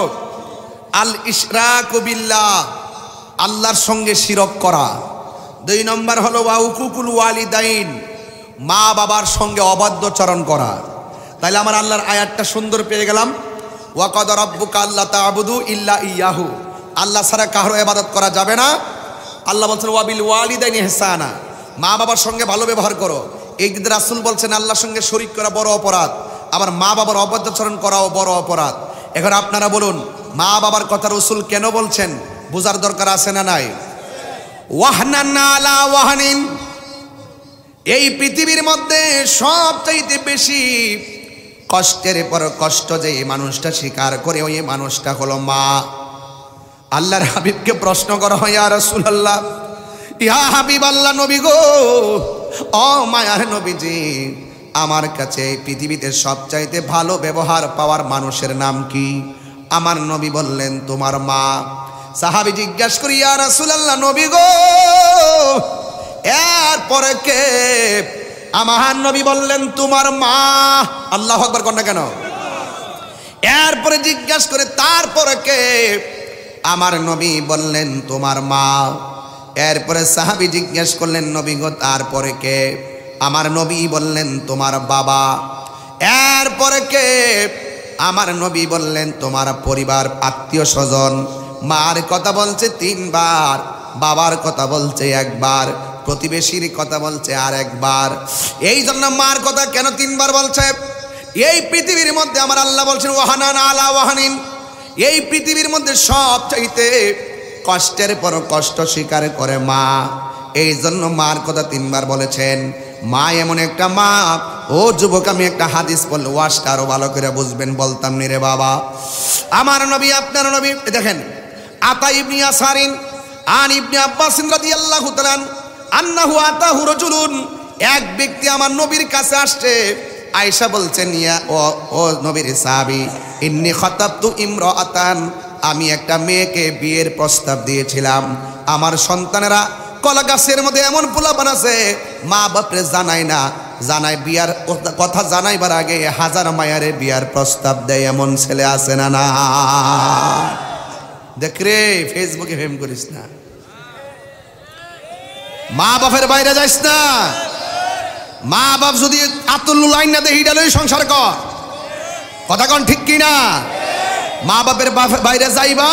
আল ইশরাকু বিল্লাহ, আল্লাহর সঙ্গে শিরক করা। 2 নম্বর হলো ওয়া উকুকুল ওয়ালিদাইন, মা বাবার সঙ্গে অবাধ্যচরণ করা। তাইলে আমার আল্লাহর আয়াতটা সুন্দর পেয়ে গেলাম, ওয়া কাদা রাব্বুকা আল্লা তা'বুদু ইল্লা ইয়াহু, আল্লাহ ছাড়া কারো ইবাদত করা যাবে না। আল্লাহ বলছেন ওয়া বিল ওয়ালিদাইনি ইহসানা, মা বাবার সঙ্গে ভালো ব্যবহার করো। এই দিকে রাসূল বলছেন আল্লাহর সঙ্গে শরীক করা বড় অপরাধ, আবার মা বাবার অবাধ্যচরণ করাও বড় অপরাধ। এখন আপনারা বলুন, মা বাবার কথা রাসূল কেন বলছেন? বোঝার দরকার আছে না নাই? ওয়াহনান আলা ওয়াহনিন, এই পৃথিবীর মধ্যে সবচাইতে বেশি কষ্টের পর কষ্ট যে এই মানুষটা স্বীকার করে, ওই মানুষটা হলো মা। আল্লাহর হাবিবকে প্রশ্ন করা হয়, ইয়া রাসূলুল্লাহ, ইয়া হাবিবাল্লাহ, নবী গো, ও মায়ার নবীজি, আমার কাছে পৃথিবীতে সবচাইতে ভালো ব্যবহার পাওয়ার মানুষের নাম কি? আমার নবী বললেন, তোমার মা। সাহাবী জিজ্ঞাসা করি ইয়া রাসূলুল্লাহ নবী গো এরপরে কে? আমার নবী বললেন তোমার মা। আল্লাহু আকবার কোন না কেন? এরপরে জিজ্ঞাসা করে তারপরে কে? আমার নবী বললেন তোমার মা। এরপরে সাহাবী জিজ্ঞাসা করলেন নবী গো তারপরে কে? আমার নবী বললেন তোমার বাবা। এরপরে কে? আমার নবী বললেন তোমার পরিবার আত্মীয় স্বজন। মার কথা বলছে 3 বার, বাবার কথা বলছে 1 বার, প্রতিবেশীর কথা বলছে আর 1 বার। এই জন্য মার কথা কেন 3 বার বলছে? এই পৃথিবীর মধ্যে আমার আল্লাহ বলছেন ওয়াহানান আলা ওয়াহানিন, এই পৃথিবীর মধ্যে সবচাইতে কষ্টের পর কষ্ট স্বীকার করে মা। এই জন্য মার কথা 3 বার বলেছেন। মা এমন একটা মা, ও যুবক আমি একটা হাদিস বললে ওয়াজটা আরো ভালো করে বুঝবেন, বলতাম নি রে বাবা। আমার নবী আপনার নবী দেখেন, আতা ইবনে ইয়াসারিন আন ইবনে আব্বাস রাদিয়াল্লাহু তাআলা আন্নাহু আতাহু রাজুলুন, এক ব্যক্তি আমার নবীর কাছে আসছে। আয়েশা বলছেন ইয়া ও নবীর সাহাবী ইন্নী খাতাবতু ইমরাআতান, আমি একটা মেয়েকে বিয়ের প্রস্তাব দিয়েছিলাম। আমার সন্তানেরা কলা গাছের মধ্যে এমন পোলাপান আছে মা বাপরে জানায় না, জানায় বিয়ার কথা জানাইবার আগে 1000 মায়ারে বিয়ার প্রস্তাব দেয়, এমন ছেলে আছে না? না দেখ রে, ফেসবুকে ফেম করিস না, মা বাপের বাইরে যাইস না। মা বাপ যদি আতুল্লু লাইন না দেয় হিডালই সংসার কর, কথা কন ঠিক কিনা? মা বাপের বাইরে যাইবা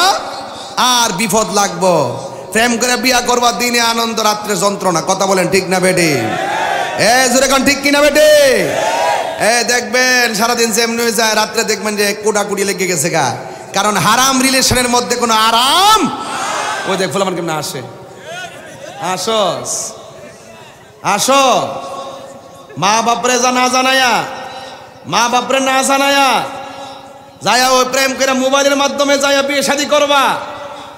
আর বিপদ লাগবো। প্রেম করে বিয়া করবার দিনে আনন্দ, রাত্রে যন্ত্রণা। কথা বলেন ঠিক না বেটি? জোরে কন ঠিক কিনা বেটি? দেখবেন সারাদিন যেমনি হয়ে যায়, রাত্রে দেখবেন যে কোটাকুটি লেগে গেছে গা, কারণ হারাম রিলেশনের মধ্যে কোনো আরাম। ওই দেখ ফুল আমার কেমন আসে, আসস আসো মা বাপরে না জানায়া, মা বাপরে না জানায়া যায়া ওই প্রেম করে মোবাইলের মাধ্যমে যায়া বিয়ে শাদী করবা,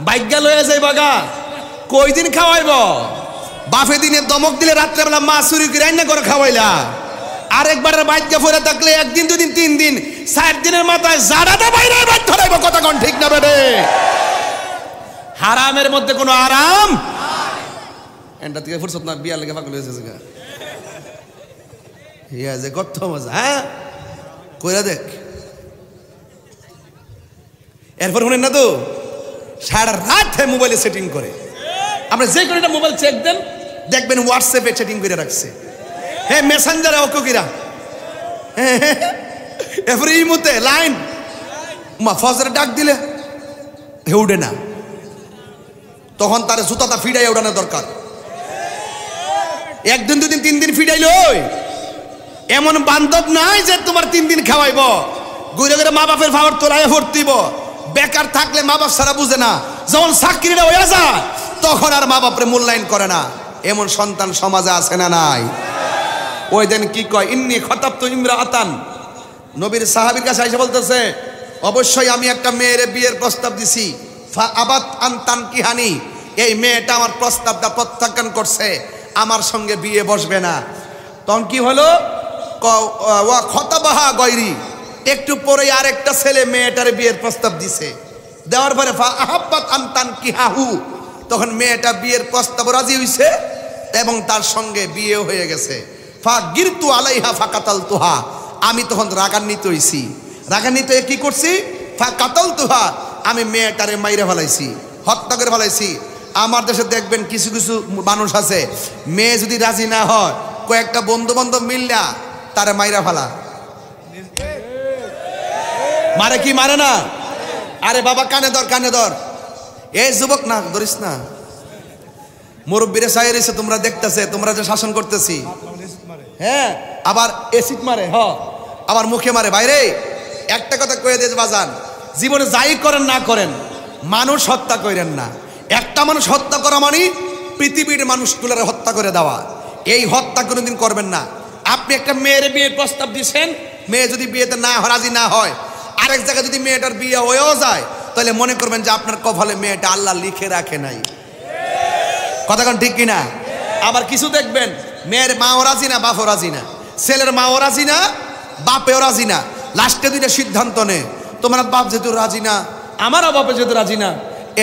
ভাগ্য লয়ে যাইবা গা। কই দিন খাওয়াইব? বাপে দিনে দমক দিলে রাত্রেবেলা মা চুরি করে রান্না করে খাওয়াইলা, আরেকবারের ভাগ্য ফেরে থাকলে 1 দিন 2 দিন 3 দিন 4 দিনের মাথায় জাড়াটা বাইরে বাদ ধরাইব। কথা কোন ঠিক না বেটে? হারামের মধ্যে কোনো আরাম এন্ডা থেকে ফুরসত না, বিয়া লেগে পাগল হয়েছে গা। ইয়া যে কত মজা, হ্যাঁ কইরা দেখ। এরপর শুনেন না তো, সারা রাত মোবাইলে সেটিং করে। আপনি যে কোনো একটা মোবাইল চেক দেন, দেখবেন হোয়াটসঅ্যাপে সেটিং করে রাখছে, হ্যাঁ মেসেঞ্জারে অকুকিরা, এরপরে এই মুহূর্তে লাইন মা ফজরে ডাক দিলে হে উঠে না, তখন তার জুতাটা ফিডাই উঠানোর দরকার। 1 দিন 2 দিন 3 দিন ফিডাইল, এমন বান্ধব নাই যে তোমার 3 দিন খাওয়াইব। ঘুরে ঘুরে মা বাপের ভাবর তোলায় ভর্তিব। বেকার থাকলে মা বাপ সারা বুঝে না, যখন চাকরিটা হয়ে যায় তখন আর মা বাপরে মূল্যায়ন করে না। এমন সন্তান সমাজে আছে না নাই? ওই দিন কি কয়, ইন্নী খাতাবতু ইমরাআতান, নবীর সাহাবীর কাছে এসে বলতেছে অবশ্যই আমি একটা মেয়ের বিয়ের প্রস্তাব দিছি। ফা আবাত আন তানকিহানি, এই মেয়েটা আমার প্রস্তাবটা প্রত্যাখ্যান করছে, আমার সঙ্গে বিয়ে বসবে না। তখন কি হলো, ওয়া খতাবাহা গায়রি, একটু পরে আরেকটা ছেলে মেয়েটার বিয়ের প্রস্তাব দিছে। দেওয়ার পরে ফা আহাব্বাত আন তানকিহাহু, তখন মেয়েটা বিয়ের প্রস্তাব রাজি হইছে এবং তার সঙ্গে বিয়ে হয়ে গেছে। ফা গিরতু আলাইহা ফা কাতালতুহা, আমি তখন রাগান্বিত হইছি। রাগান্বিত হয়ে কি করছি, ফা কাতালতুহা, আমি মেয়েটারে মাইরে ফেলাইছি, হত্যা করে ফেলাইছি। আমার দেশে দেখবেন কিছু কিছু মানুষ আছে, মেয়ে যদি রাজি না হয় কয়েকটা বন্ধু বান্ধব মিললা তারে মাইরা ফেলা। মারে কি মারে না? আরে বাবা কানে ধর, কানে ধর। এই যুবক না ধরিস না, মুরব্বীরে চাই রয়েছে, তোমরা দেখতেছে, তোমরা যে শাসন করতেছি, হ্যাঁ আবার এসিড মারে, আবার মুখে মারে। বাইরে একটা কথা কয়ে দিয়ে বাজান, জীবনে যাই করেন না করেন মানুষ হত্যা করেন না। একটা মানুষ হত্যা করা মানে পৃথিবীর মানুষগুলোর হত্যা করে দেওয়া। এই হত্যা কোনোদিন করবেন না। আপনি একটা মেয়ের বিয়ের প্রস্তাব দিচ্ছেন, মেয়ে যদি বিয়েতে না রাজি না হয়, আরেক জায়গায় যদি মেয়েটার বিয়ে হয়েও যায়, তাহলে মনে করবেন যে আপনার কপালে মেয়েটা আল্লাহ লিখে রাখে নাই। কথা কোন ঠিক কিনা? আবার কিছু দেখবেন মেয়ের মাও রাজি না, বাপও রাজি না, ছেলের মাও রাজি না, বাপেও রাজি না। লাস্টে দুইটা সিদ্ধান্ত নে, তোমার বাপ যেহেতু রাজি না, আমারও বাপে যেহেতু রাজি না,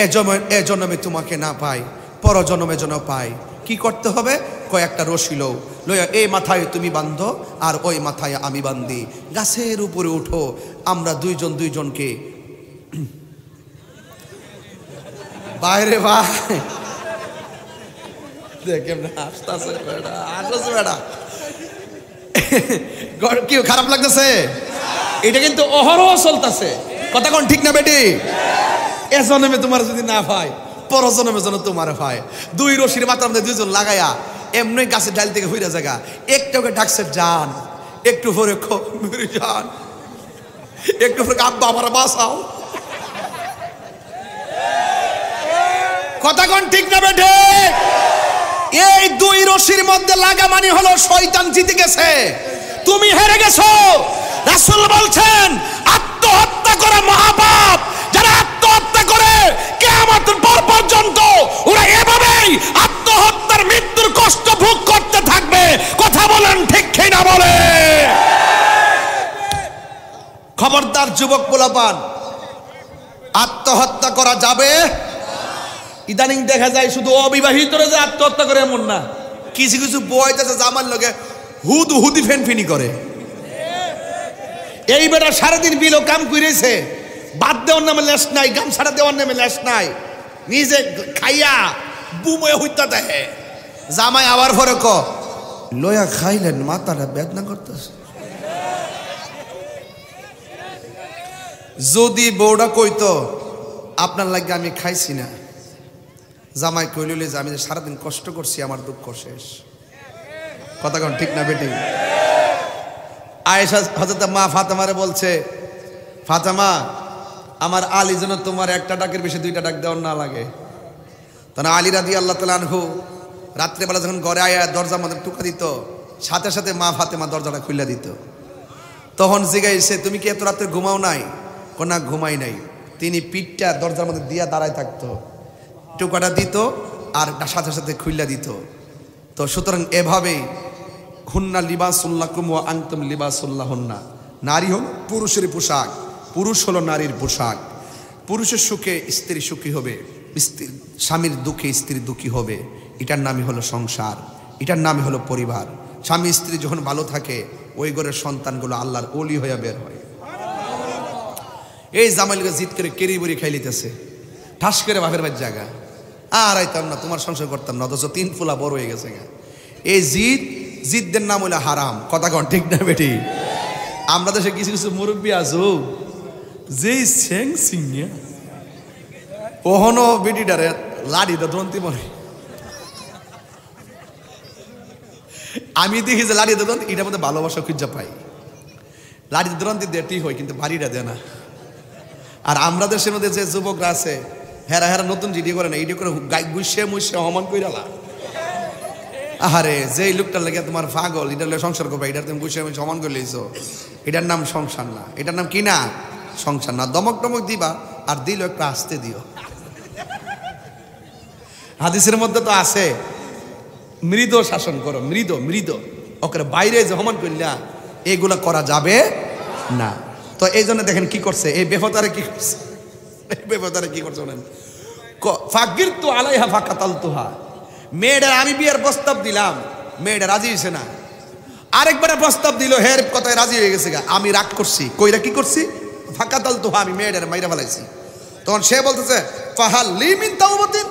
এ জন্মে তোমাকে না পাই, পর জন্মে যেন পাই। কি করতে হবে? কয়েকটা রশি লও, লইয়া এই মাথায় তুমি বান্ধো আর ওই মাথায় আমি বান্ধি, গাছের উপরে উঠো, আমরা দুইজন দুইজনকে বাইরে ভাই দেখেন আসতেছে বেটা, আসতেছে বেটা, কি খারাপ লাগতেছে? এটা কিন্তু অহরহ চলতেছে, কথা কোন ঠিক না বেটি? এ জন্মে তোমার যদি না পাই, পর জন্মে যেন তোমার পায়। দুই রশির মাথার মধ্যে দুইজন লাগাইয়া এমনি গাছের ডাল থেকে হইরা জায়গা, একটু ওকে ডাকছে জান, একটু পরে জান, একটু পরে আব্বা আমার বাঁচাও, কথা কোন ঠিক না বেটে? এই দুই রশির মধ্যে লাগা মানে হলো শয়তান জিতে গেছে, তুমি হেরে গেছো। রাসূল বলছেন আত্মহত্যা করা মহাপাপ, যারা আত্মহত্যা করে কিয়ামতের পর পর্যন্ত ওরা এভাবেই আত্মহত্যার মৃত্যুর কষ্ট ভোগ করতে থাকবে। কথা বলেন ঠিক কিনা বলে? খবরদার যুবক পোলাপান, আত্মহত্যা করা যাবে। ইদানিং দেখা যায় শুধু অবিবাহিতরা যে আত্মহত্যা করে এমন না, কিছু কিছু বয়স জামার লগে হুদি ফেনফিনি করে। এই বেটা সারাদিন বিলো কাম করেছে, বাদ দেওয়ার নামে লেস নাই, গামছাড়া দেওয়ার নামে লেস নাই, নিজে খাইয়া বুমে হইতা দেয়। জামাই আবার পরে লয়া খাইলেন মাথাটা বেদনা করতেছে। যদি বউটা কইতো আপনার লাগে আমি খাইছি না, জামাই কইল যে আমি সারাদিন কষ্ট করছি, আমার দুঃখ শেষ। কথা কোন ঠিক না বেটি? আয়েশা হযরত মা ফাতেমারে বলছে, ফাতেমা আমার আলী যেন তোমার একটা ডাকের বেশি দুইটা ডাক দেওয়ার না লাগে। তখন আলী রাদিয়াল্লাহু তাআলা আনহু রাত্রেবেলা যখন ঘরে আয়া দরজার মধ্যে টুকা দিত, সাথে সাথে মা ফাতেমা দরজাটা খুলে দিত। তখন জিগাইছে তুমি কি এত রাতে ঘুমাও নাই? কোনা ঘুমাই নাই। তিনি পিঠটা দরজার মধ্যে দিয়া দাঁড়ায় থাকতো, টুকাটা দিত আর সাথে সাথে খুলে দিত। তো সুতরাং এভাবেই হুন্না লিবাসুল্লাকুম ওয়া আনতুম লিবাসুল্লাহুন্না, নারী হল পুরুষের পোশাক, পুরুষ হলো নারীর পোশাক। পুরুষের সুখে স্ত্রী সুখী হবে, স্বামীর দুঃখে স্ত্রী দুঃখী হবে। এটার নামই হলো সংসার, এটার নামই হলো পরিবার। স্বামী স্ত্রী যখন ভালো থাকে ওই ঘরের সন্তানগুলো আল্লাহর ওলি হয়ে বের হয়। এই জামাইলকে জিদ করে কেরি বড়ি খাই লিতেছে, ঠাস করে বাপের বাড়ির জায়গা, আর আইতাম না, তোমার সংসার করতাম না, অথচ 3 ফুলা বড় হয়ে গেছে। এই জিদদের নাম হইলো হারাম। কথা কন ঠিক না বেটি? আমরা দেশে কিছু কিছু মুরব্বী আছো যেই স্যাং সিংয়া ওহনো বেটিটারে লাড়িটা দন্তি মরে। আমি দেখি যে লাড়িতে দন্ত এটার মধ্যে ভালোবাসা খুঁজা পাই, লাড়িতে দন্তি দেটি হয় কিন্তু বাড়িটা দেয় না। আর আমরা দেশের মধ্যে যে যুবকরা আছে হেরা হেরা নতুন জিডি করে না, এইটা করে গুছিয়ে মুছিয়ে হমান কইরালা। আরে যেই লোকটার লাগে তোমার পাগল, এটার লাগে সংসার করবে, এটার তুমি গুছিয়ে মুছিয়ে হমান করে লইছো, এটার নাম সংসার না। এটার নাম কি না? সংসার না। দমক টমক দিবা আর দিল একটা আসতে দিও। হাদিসের মধ্যে তো আছে মৃদ শাসন করো, মৃদ ওকে বাইরে যে হমান করলা এগুলা করা যাবে না। তো এই জন্য দেখেন কি করছে এই বেফতারে, কি করছে এই বেফতারে, কি করছে বলেন? ফাকির তো আলাইহা ফাকাতাল তুহা, মেয়েটার আমি বিয়ের প্রস্তাব দিলাম, মেয়েটা রাজি হয়েছে না, আরেকবার প্রস্তাব দিল, হের কথায় রাজি হয়ে গেছে, আমি রাগ করছি, কইরা কি করছি? ফাকাতাল তুহা, আমি মেয়েটার মাইরা ফেলাইছি। তখন সে বলতেছে ফাহাল লি মিন তাওবাতিন,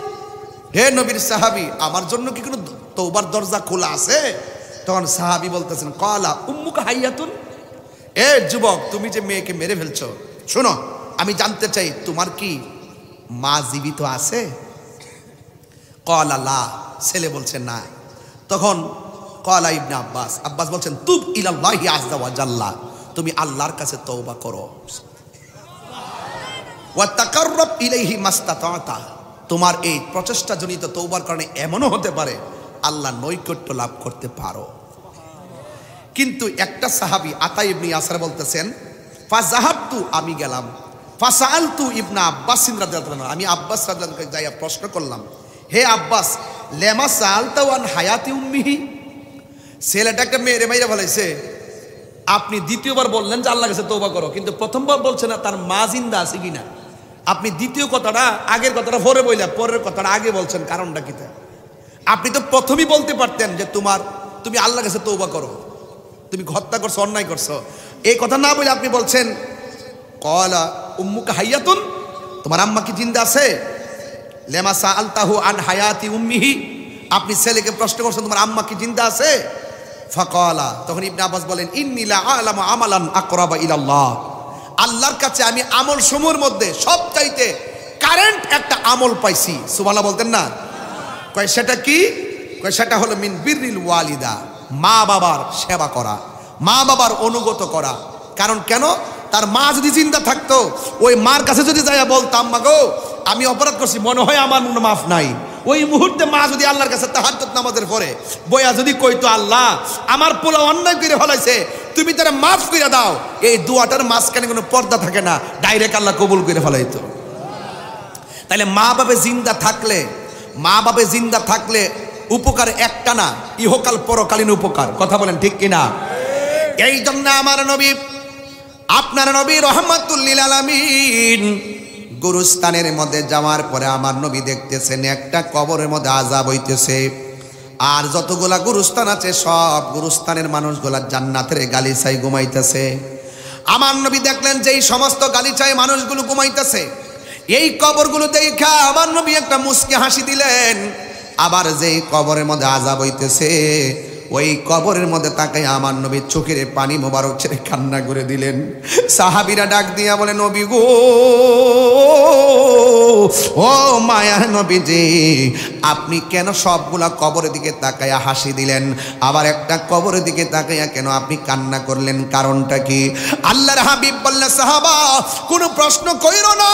হে নবীর সাহাবী আমার জন্য কি কোনো তওবার দরজা খোলা আছে? তখন সাহাবী বলতেছেন ক্বালা উম্মুকা হাইয়াতুন, এ যুবক তুমি যে মেয়েকে মেরে ফেলছো, শোনো আমি জানতে চাই তোমার কি মা জীবিত আছে? ক্বালা লা, ছেলে বলছে না। তখন ক্বালা ইবনে আব্বাস বলছেন তুব ইলাল্লাহি আযজা ওয়া জাল্লা, তুমি আল্লাহর কাছে তওবা করো, ওয়া তাকাররাব ইলাইহি মাস্তাতাতা, তোমার এই প্রচেষ্টা জনিত তওবার কারণে এমনও হতে পারে আল্লাহ নৈকট্য লাভ করতে পারো। কিন্তু একটা সাহাবী আতা ইবনে ইয়াসার বলতেছেন ফাযাহাবতু, আমি গেলাম, ফাসাআলতু ইবনে আব্বাস রাদিয়াল্লাহু আনহু, আমি আব্বাস রাদিয়াল্লাহু আনহু যাইয়া প্রশ্ন করলাম, হে আব্বাস লেমা সাআলতু আন হায়াতি উম্মিহি, ছেলেটাকে মেরে মাইরা ফেলাইছে, আপনি দ্বিতীয়বার বললেন যে আল্লাহর কাছে তওবা করো, কিন্তু প্রথমবার বলছেন না তার মা জিন্দা আছে কিনা। আপনি দ্বিতীয় কথাটা আগের কথাটা পরে বললেন, পরের কথাটা আগে বলছেন, কারণটা কি? আপনি তো প্রথমেই বলতে পারতেন যে তুমি আল্লাহর কাছে তওবা করো, তুমি হত্যা করছো, অন্যায় করছো। এই কথা না বলে আপনি বলছেন ক্বালা উম্মুকা হাইয়াতুন, তোমার আম্মা কি জিন্দা আছে? লেমা সাআলতাহু আন হায়াতি উম্মিহি, আপনি ছেলেকে প্রশ্ন করছেন তোমার আম্মা কি জিন্দা আছে? ফাকালা, তখন ইবনে আব্বাস বলেন ইন্নী লা আ'লামু আমালান আকরাবা ইলাল্লাহ, আল্লাহর কাছে আমি আমল সমূহের মধ্যে সবচাইতে কারেন্ট একটা আমল পাইছি। সুবহানাল্লাহ বলতেন না? কয় সেটা কি? কয় সেটা হলো মিন বিররিল ওয়ালিদা, মা বাবার সেবা করা, মা বাবার অনুগত করা। কারণ কেন? তার মা যদি জিন্দা থাকতো, ওই মার কাছে যদি যাইয়া বলতাম মা গো আমি অপরাধ করছি, মনে হয় আমার মনে মাফ নাই, ওই মুহূর্তে মা যদি আল্লাহর কাছে তাহাজ্জুদ নামাজের পরে বইয়া যদি কইতো আল্লাহ আমার পোলা অন্যায় করে ফেলাইছে, তুমি তারা মাফ করে দাও, এই দোয়াটার মাঝখানে কোনো পর্দা থাকে না, ডাইরেক্ট আল্লাহ কবুল করে ফেলাইতো। তাইলে মা বাবা জিন্দা থাকলে উপকার একটা না, ইহকাল পরকালীন উপকার। কথা বলেন ঠিক কিনা? এই জন্য আমার নবী, আপনার নবী রহমাতুল লিল আলামিন গুরুস্থানের মধ্যে যাওয়ার পরে আমার নবী দেখতেছেন একটা কবরের মধ্যে আযাব হইতেছে, আর যতগুলা গুরুস্থান আছে সব গুরুস্থানের মানুষগুলা জান্নাতের গালিচায় ঘুমাইতেছে। আমার নবী দেখলেন যেই সমস্ত গালিচায় মানুষগুলো ঘুমাইতেছে, এই কবরগুলো দেখা আমার নবী একটা মুচকি হাসি দিলেন। আবার যেই কবরের মধ্যে আযাব হইতেছে, ওই কবরের মধ্যে তাকায় আমার নবী চোখের পানি মোবারক ছেড়ে কান্না করে দিলেন। সাহাবীরা ডাক দিয়া বলে নবী গো, ও মায়া নবীজি, আপনি কেন সবগুলা কবরের দিকে তাকায়া হাসি দিলেন, আবার একটা কবরের দিকে তাকায়া কেন আপনি কান্না করলেন? কারণটা কি? আল্লাহর হাবিব বললেন সাহাবা কোনো প্রশ্ন কইরো না,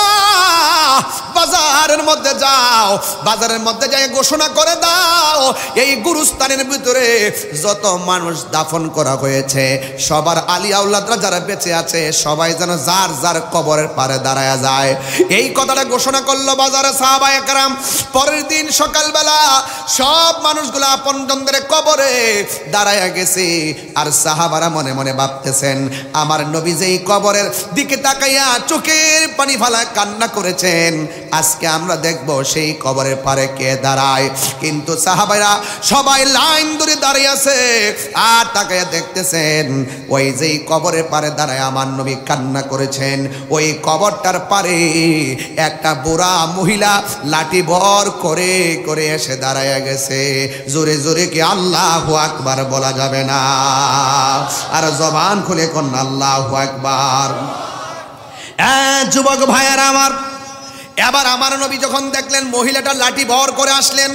বাজারের মধ্যে যাও, বাজারের মধ্যে যাই ঘোষণা করে দাও এই গুরুস্থানের ভিতরে যত মানুষ দাফন করা হয়েছে সবার আলী আওলাদরা যারা বেঁচে আছে সবাই যেন যার যার কবরের পারে দাঁড়ায় যায়। এই কথাটা ঘোষণা করলো বাজারে সাহাবায়ে কেরাম। পরের দিন সকালবেলা সব মানুষগুলো আপনজনদের কবরে দাঁড়ায় গেছে, আর সাহাবারা মনে মনে ভাবতেছেন আমার নবী যেই কবরের দিকে তাকাইয়া চোখের পানি ফালা কান্না করেছেন, আজকে আমরা দেখব সেই কবরের পারে কে দাঁড়ায়। কিন্তু সাহাবারা সবাই লাইন ধরে দাঁড়িয়ে আছে, আর তাকাইয়া দেখতেছেন ওই যেই কবরের পারে দাঁড়ায় আমার নবী কান্না করেছেন, ওই কবরটার পারে একটা বুড়া মহিলা লাঠি ভর করে করে এসে দাঁড়ায় গেছে। জোরে জোরে কি আল্লাহু আকবার বলা যাবে না? আর জবান খুলে কোন আল্লাহু আকবার। যুবক ভাইয়েরা আমার, এবার আমার নবী যখন দেখলেন মহিলাটা লাঠি ভর করে আসলেন,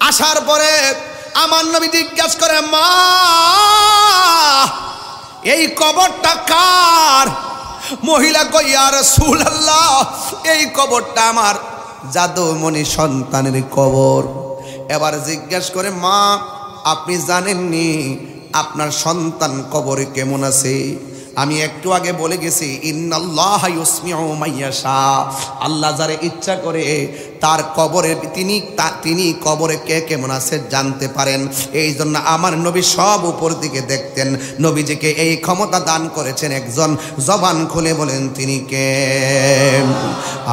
আসার পরে আমার নবী জিজ্ঞাসা করে মা এই কবরটা কার? মহিলা কই ইয়া রাসূলুল্লাহ এই কবরটা আমার জাদুমণি সন্তানের কবর। এবার জিজ্ঞাসা করে মা আপনি জানেননি আপনার সন্তান কবরে কেমন আছে? আমি একটু আগে বলে গেছি ইন্নাল্লাহা ইউসমিউ মাইয়াশা, আল্লাহ যারে ইচ্ছা করে তার কবরে তিনি কবরে কে কেমন আছে জানতে পারেন। এই জন্য আমার নবী সব উপর দিকে দেখতেন। নবীজিকে এই ক্ষমতা দান করেছেন একজন, জবান খুলে বলেন তিনি কে?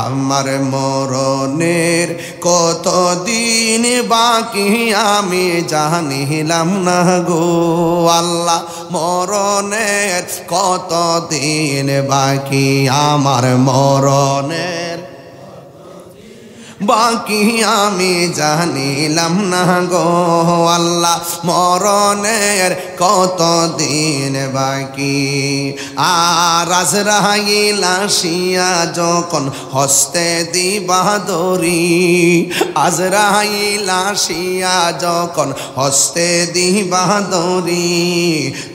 আমার মরণের কত দিন বাকি আমি জানিলাম না গো আল্লাহ, মরণের কত দিন বাকি আমার মরণের বাকি আমি জানিলাম না গো আল্লাহ, মরণের কত দিন বাকি। আর আজরাইল আসিয়া যখন হস্তে দিবা দড়ি, আজরাইল আসিয়া যখন হস্তে দিবা দড়ি,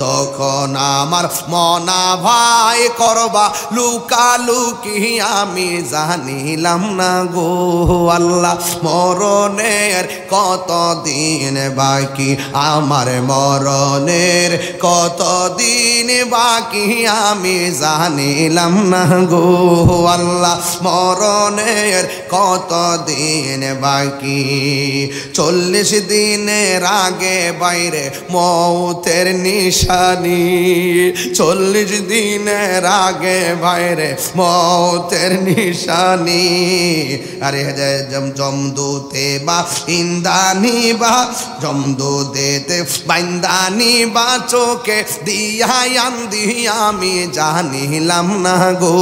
তখন আমার মনা ভাই করবা লুকালুকি আমি জানিলাম না গো আল্লাহ মরণের কত দিন বাকি, আমার মরণের কত দিন বাকি আমি জানিলাম না গো আল্লাহ মরণের কত দিন বাকি। 40 দিনের আগে বাইরে মৌতের নিশানি, 40 দিনের আগে বাইরে মৌতের নিশানি। আরে জমদূতে বা ইন্দানি বা জমদূতে বাইন্দানি বা চোখে দিয়ায়ান দিয়া আমি জানিলাম না গো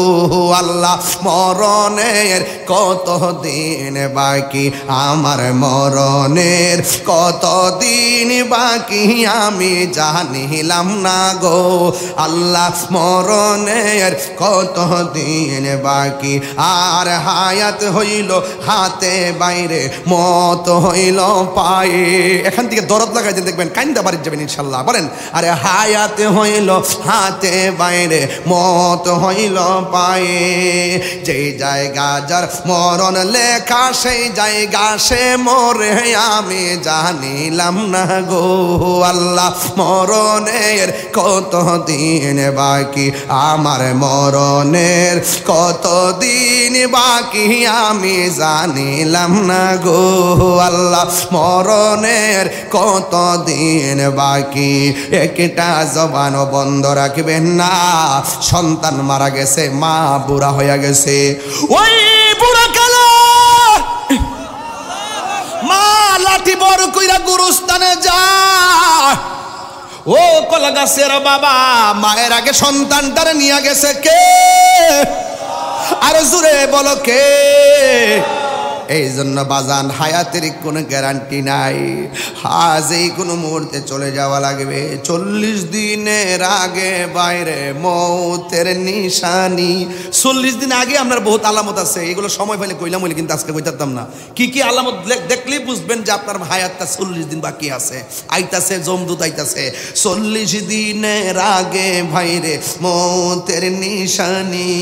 আল্লাহ মরণের কত দিন বাকি, আমার মরণের কত দিন বাকি আমি জানিলাম না গো আল্লাহ মরণের কত দিন বাকি। আর হায়াত হইল হাতে বাইরে মত হইল পায়ে। এখান থেকে দরদ লাগাই দেখবেন কাইন্দা বাড়ি যাবেন ইনশাল্লাহ। বলেন আরে হায়াত হইল হাতে বাইরে মত হইল পায়ে। যেই জায়গা যার মরণ লেখা সেই জায়গা সে মরে আমি জানিলাম না গো আল্লাহ মরণের কত দিন বাকি, আমার মরণের কত দিন বাকি আমি জানিলাম না গো আল্লাহ মরণের কত দিন বাকি। একটা জবানও বন্ধ রাখবেন না। সন্তান মারা গেছে, মা বুড়া হয়ে গেছে, ওই বুড়া কালে মা লাঠি বড় কইরা গুরুস্থানে যায়। ও কলা গাছের বাবা মায়ের আগে সন্তানটারে নিয়ে গেছে কে? আরে জোরে বলো কে? এই জন্য বাজান হায়াতের কোনো গ্যারান্টি নাই, আজই কোনো মুহূর্তে চলে যাওয়া লাগবে। 40 দিনের আগে বাইরে মৌতের নিশানি। 40 দিন আগে আপনার বহুত আলামত আছে, এগুলো সময় পেলে কইলাম বলে কিন্তু আজকে কইতাম না। কি কি আলামত দেখলেই বুঝবেন যে আপনার হায়াতটা 40 দিন বাকি আছে। আইতাছে জমদূত আইতাছে, 40 দিনের আগে ভাইরে মৌতের নিশানি।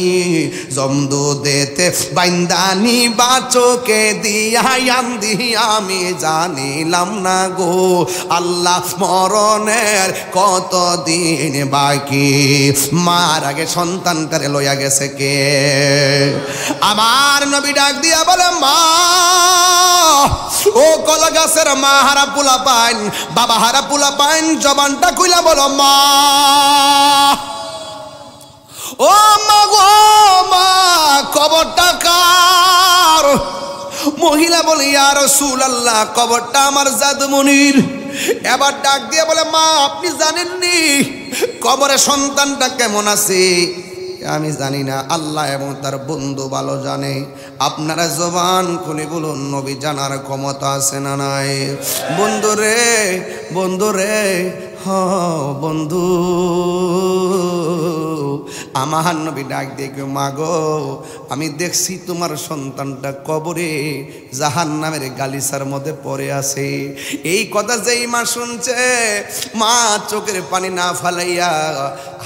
জমদূতেতে বাইন্দানি বাচোকে দিয়ায়ান দিয়া আমি জানিলাম না গো আল্লাহ মরণের কত দিন বাকি। মার আগে সন্তানটারে লইয়া গেছে কে? আমার নবী ডাক দিয়া বলে মা, ও কলা গাছের মা হারা পোলা পাইন, বাবা হারা পোলা পাইন, জবানটা কইলা বলো মা। ও মা গো মা, কবরটা কার? মহিলা বলে ইয়া রাসূলুল্লাহ কবরটা আমার জাদুমনির। এবার ডাক দিয়ে বলে মা আপনি জানেননি কবরে সন্তানটা কেমন আছে? আমি জানি না, আল্লাহ এবং তার বন্ধু ভালো জানে। আপনারা জবান খুলে বলুন নবী জানার ক্ষমতা আছে না নাই? বন্ধু রে, বন্ধু রে, হ বন্ধু, আমার নবী ডাক দেখে মা গো আমি দেখছি তোমার সন্তানটা কবরে জাহান্নামের গালিচার মধ্যে পড়ে আছে। এই কথা যেই মা শুনছে, মা চোখের পানি না ফালাইয়া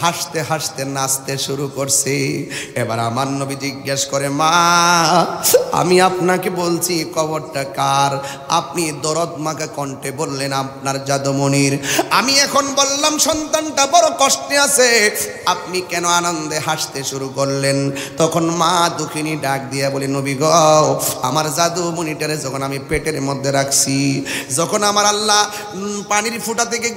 হাসতে হাসতে নাচতে শুরু করছে। এবার আমার নবী জিজ্ঞেস করে মা আমি আপনাকে বলছি কবরটা কার? আপনি দরদ মাখা কণ্ঠে বললেন আপনার জাদুমনির। আমি এখন বললাম সন্তানটা বড় কষ্টে আছে, আপনি কেন আনন্দে হাসতে শুরু করলেন? তখন মা দুঃখিনী ডাক দিয়া বলে নবী গো আমার জাদুমনিটারে যখন আমি পেটের মধ্যে রাখছি, যখন আমার আল্লাহ পানির ফুটা থেকে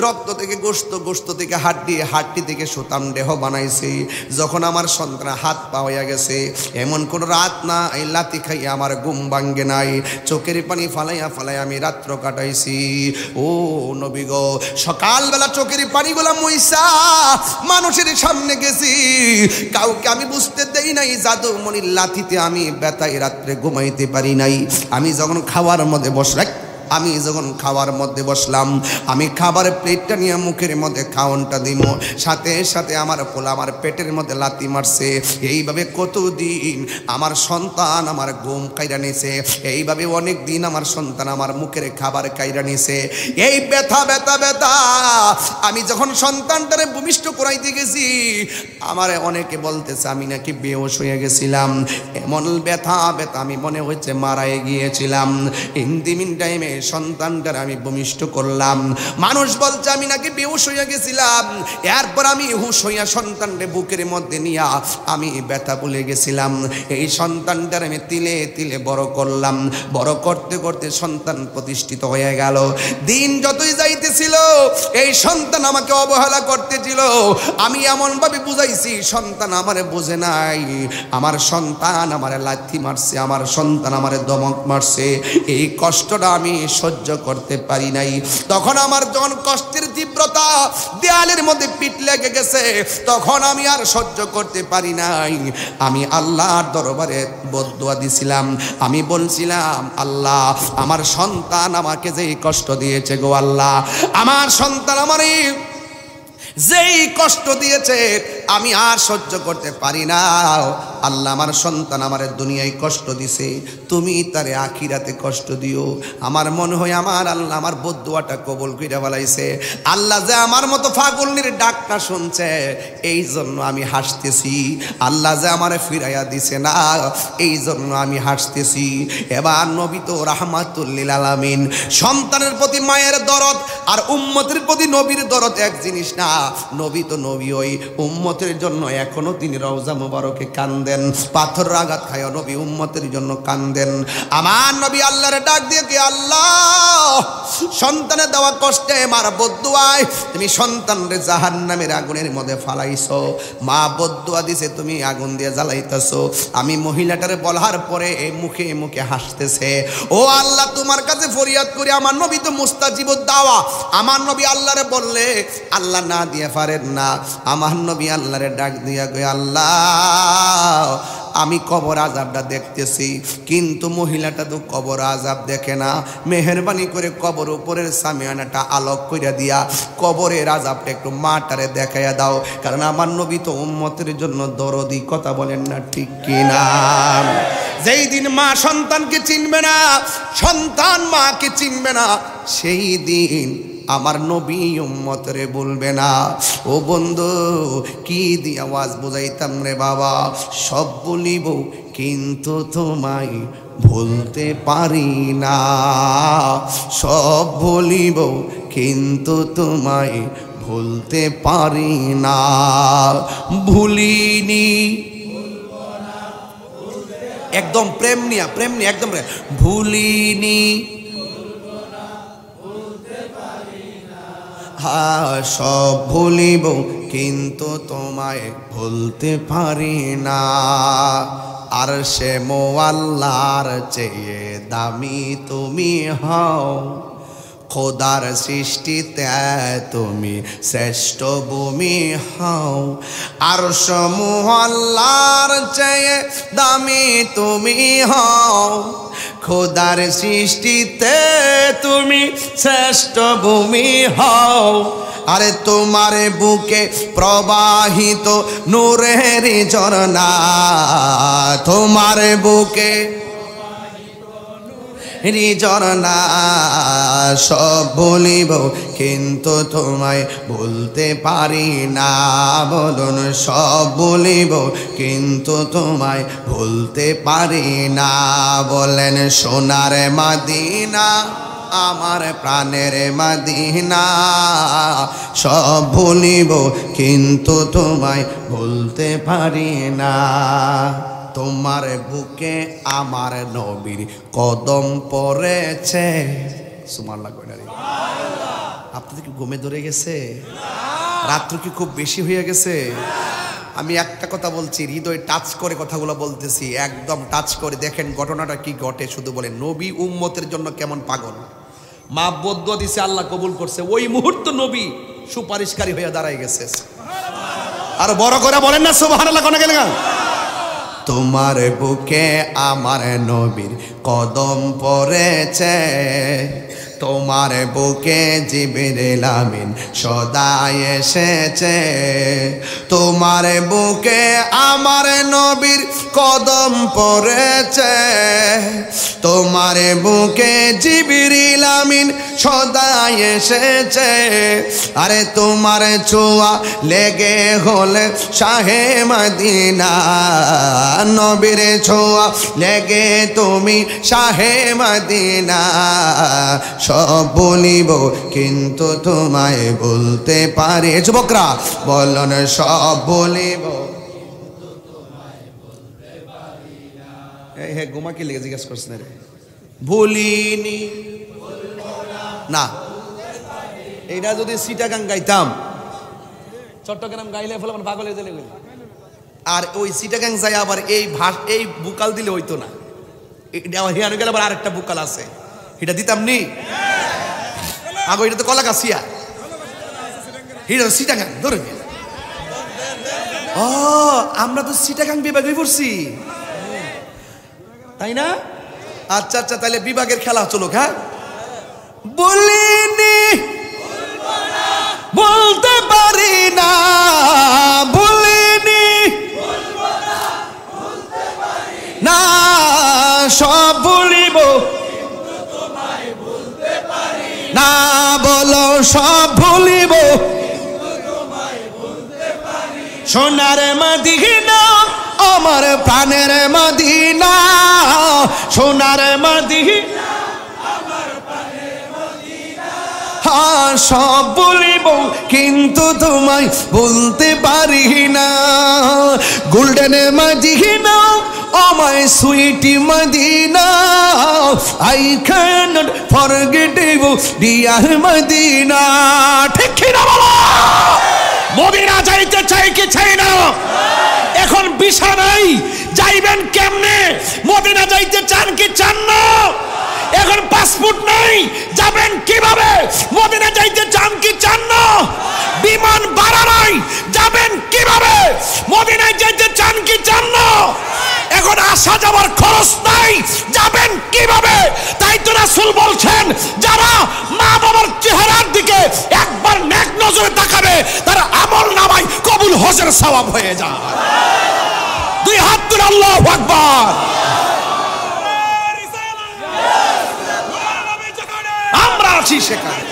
রক্ত থেকে গোশত, গোশত থেকে হাড্ডি, হাড্ডি থেকে সুতাম দেহ বানাইছে, যখন আমার সন্তান হাত পা হইয়া গেছে, এমন কোন রাত না এই লাতি খাইয়া আমার ঘুম ভাঙ্গে নাই, চোখের পানি ফালাইয়া ফালাইয়া আমি রাত্র কাটাইছি। ও নবী গো সকালবেলা চোখের পানিগুলা মইসা মানুষের সামনে গেছি, কাউকে আমি বুঝতে দেই নাই জাদুমনির লাথিতে আমি ব্যথায় রাত্রে ঘুমাইতে পারি নাই। আমি যখন খাওয়ার মধ্যে আমি যখন খাওয়ার মধ্যে বসলাম, আমি খাবারের প্লেটটা নিয়ে মুখের মধ্যে খাওয়ানটা দিব, সাথে সাথে আমার পোলা আমার পেটের মধ্যে লাথি মারছে। এইভাবে কতদিন আমার সন্তান আমার ঘুম কাইরা নিছে, এইভাবে অনেক দিন আমার সন্তান আমার মুখের খাবার কাইরা নিছে। এই ব্যথা ব্যথা ব্যথা আমি যখন সন্তানটারে ভূমিষ্ঠ করাইতে গেছি, আমার অনেকে বলতেছে আমি নাকি বেহুশ হয়ে গেছিলাম। এমন ব্যথা ব্যথা আমি মনে হচ্ছে মারাই গিয়েছিলাম। ইন দি মিন টাইমে সন্তানটার আমি ভূমিষ্ঠ করলাম। মানুষ বলছে আমি নাকি বেহুশ হয়ে গেছিলাম। এরপর আমি হুশ হইয়া সন্তানকে বুকের মধ্যে নিয়া আমি ব্যথা ভুলে গেছিলাম। এই সন্তানটার আমি তিলে তিলে বড় করলাম। বড় করতে করতে সন্তান প্রতিষ্ঠিত হয়ে গেল। দিন যতই যাইতেছিল এই সন্তান আমাকে অবহেলা করতেছিল। আমি এমনভাবে বুঝাইছি, সন্তান আমারে বোঝে নাই। আমার সন্তান আমারে লাথি মারছে, আমার সন্তান আমারে ধমক মারছে। এই কষ্টটা আমি সহ্য করতে পারি নাই। তখন আমার যখন কষ্টের তীব্রতা দেয়ালের মধ্যে পিঠ লেগে গেছে, তখন আমি আর সহ্য করতে পারি নাই। আমি আল্লাহর দরবারে বদদুয়া দিছিলাম। আমি বলছিলাম, আল্লাহ আমার সন্তান আমাকে যেই কষ্ট দিয়েছে গো আল্লাহ, আমার সন্তান আমারে যেই কষ্ট দিয়েছে আমি আর সহ্য করতে পারি না। আল্লাহ আমার সন্তান আমার দুনিয়ায় কষ্ট দিছে, তুমি তারে আখিরাতে কষ্ট দিও। আমার মনে হয় আমার আল্লাহ আমার বদদুয়াটা কবুল কইরা বলাইছে। আল্লাহ যে আমার মতো ফাগুলনির ডাকটা শুনছে, এই জন্য আমি হাসতেছি। আল্লাহ যে আমারে ফিরাইয়া দিছে না, এই জন্য আমি হাসতেছি। এবার নবী তো রাহমাতুল লিল আলামিন। সন্তানের প্রতি মায়ের দরদ আর উম্মতের প্রতি নবীর দরদ এক জিনিস না। নবী তো নবী, ওই উম্মতের জন্য এখনো তিনি রওজা মুবারকে কান্দেন, পাথর আঘাত খায় নবী উম্মতের জন্য কান্দেন। আমার নবী আল্লাহর ডাক দিয়ে কি, আল্লাহ সন্তানের দেওয়া কষ্টে মার বদদুয়ায় তুমি সন্তানরে জাহান্নামের আগুনের মধ্যে ফালাইছো। মা বদদুয়া দিছে, তুমি আগুন দিয়ে জ্বালাইতেছো। আমি মহিলাটারে বলার পরে মুখে মুখে হাসতেছে। ও আল্লাহ তোমার কাছে ফরিয়াদ করি, আমার নবী তো মুস্তাজিবুদ দাওয়া। আমার নবী আল্লাহরে বললে আল্লাহ না দিয়ে পারেন না। আমার নবী আল্লাহরে ডাক দিয়া কই, আল্লাহ আমি কবর আযাবটা দেখতেছি, কিন্তু মহিলাটা তো কবর আযাব দেখে না। মেহেরবানি করে কবর উপরের সামিয়ানাটা আলোক কইরা দিয়া কবরের আযাবটা একটু মাটারে দেখাইয়া দাও, কারণ আমার নবী তো উম্মতের জন্য দরদি। কথা বলেন না ঠিক কিনা? যেই দিন মা সন্তানকে চিনবে না, সন্তান মাকে চিনবে না, সেই দিন আমার নবী উম্মতরে বলবে না। ও বন্ধু, কি দিয়ে আওয়াজ বুঝাইতাম রে বাবা? সব বলিব কিন্তু তোমায় ভুলতে পারি না। সব বলিব কিন্তু তোমায় ভুলতে পারি না। ভুলিনি একদম প্রেম নিয়া একদম ভুলিনি। হ্যাঁ সব ভুলিব কিন্তু তোমায় ভুলতে পারি না। আর সে মোয়াল্লার চেয়ে দামি তুমি হও, খোদার সৃষ্টিতে তুমি শ্রেষ্ঠ ভূমি হও। আর সে মোয়াল্লার চেয়ে দামি তুমি হও, খোদার সৃষ্টিতে তুমি শ্রেষ্ঠ ভূমি হও। আরে তোমার বুকে প্রবাহিত নূরের ঝরনা, তোমার বুকে ঝরনা। সব বলিব কিন্তু তোমায় ভুলতে পারি না। বলুন সব বলিব কিন্তু তোমায় ভুলতে পারি না। বলেন সোনার মদিনা আমার প্রাণের মদিনা, সব ভুলিব কিন্তু তোমায় ভুলতে পারি না। তোমার বুকে আমার নবীর কদম পড়েছে। সুবহানাল্লাহ কইনা রে। আপনাদের কি ঘুমে ধরে গেছে? রাত্র কি খুব বেশি হয়ে গেছে? আমি একটা কথা বলছি, হৃদয় টাচ করে কথাগুলো বলতেছি, একদম টাচ করে দেখেন ঘটনাটা কি ঘটে। শুধু বলেন নবী উম্মতের জন্য কেমন পাগল। মা বদদুয়া দিছে, আল্লাহ কবুল করছে। ওই মুহূর্ত নবী সুপারিশকারী হয়ে দাঁড়ায় গেছে। আর বড় করে বলেন না সুবহানাল্লাহ কোন গেলেন। তোমার বুকে আমার নবীর কদম পড়েছে, তোমার বুকে জিবরিল আমিন সদা এসেছে, তোমার বুকে আমার নবীর কদম পড়েছে, তোমার বুকে জিবরিল আমিন সদা এসেছে। আরে তোমার ছোঁয়া লেগে হলে শাহে মদিনা, নবীর ছোঁয়া লেগে তুমি শাহে মদিনা। সব বলিব কিন্তু তোমায় বলতে পারি, যুবকরা বলন সব বলিব। হ্যাঁ গোমা কি লেগে জিজ্ঞেস করছেন রে? ভুলিনি না, এইটা যদি চিটাগাং গাইতাম, চট্টগ্রাম গাইলে ফলে পাগল হয়ে গেলে, আর ওই চিটাগাং যাই আবার এই বুকাল দিলে হইতো না। হিয়ানো গেলে আবার আরেকটা বুকাল আছে, এটা দিতাম নি আগো, এটা তো কলাগাছিয়া, এটা চিটাগাং ধরে। ও আমরা তো চিটাগাং বিভাগে পড়ছি তাই না? আচ্ছা আচ্ছা, তাহলে বিভাগের খেলা চলো। হ্যাঁ বলিনি বলতে পারি না, বলিনি না, সব বলিব না, বলো সব ভুলিব, সোনার মদিনা আমার প্রাণের মদিনা, সোনার মদিনা আমার প্রাণের মদিনা। হ্যাঁ সব বলিব কিন্তু তোমায় বলতে পারি না, golden Madina oh my sweet Medina, I cannot forget you dear Medina। ঠিক কি না বলো? মদিনা যাইতে চাই কি চাই না? এখন ভিসা নাই, যাইবেন কেমনে? মদিনা যাইতে চান কি চান না? এখন পাসপোর্ট নাই, যাবেন কিভাবে? মদিনা যাইতে চান কি চান না? বিমান ভাড়া নাই, যাবেন কিভাবে? মদিনায় যাইতে চান কি চান না? এখন আসা যাওয়ার খরচ নাই, যাবেন কিভাবে? তাই তো রাসূল বলছেন, যারা মা বাবার চেহারার দিকে একবার নেক নজরে তাকাবে, তার আমল নামায় কবুল হজের সওয়াব হয়ে যায়। দুই হাত তুলে আল্লাহু আকবার। আমরা আছি সেখানে।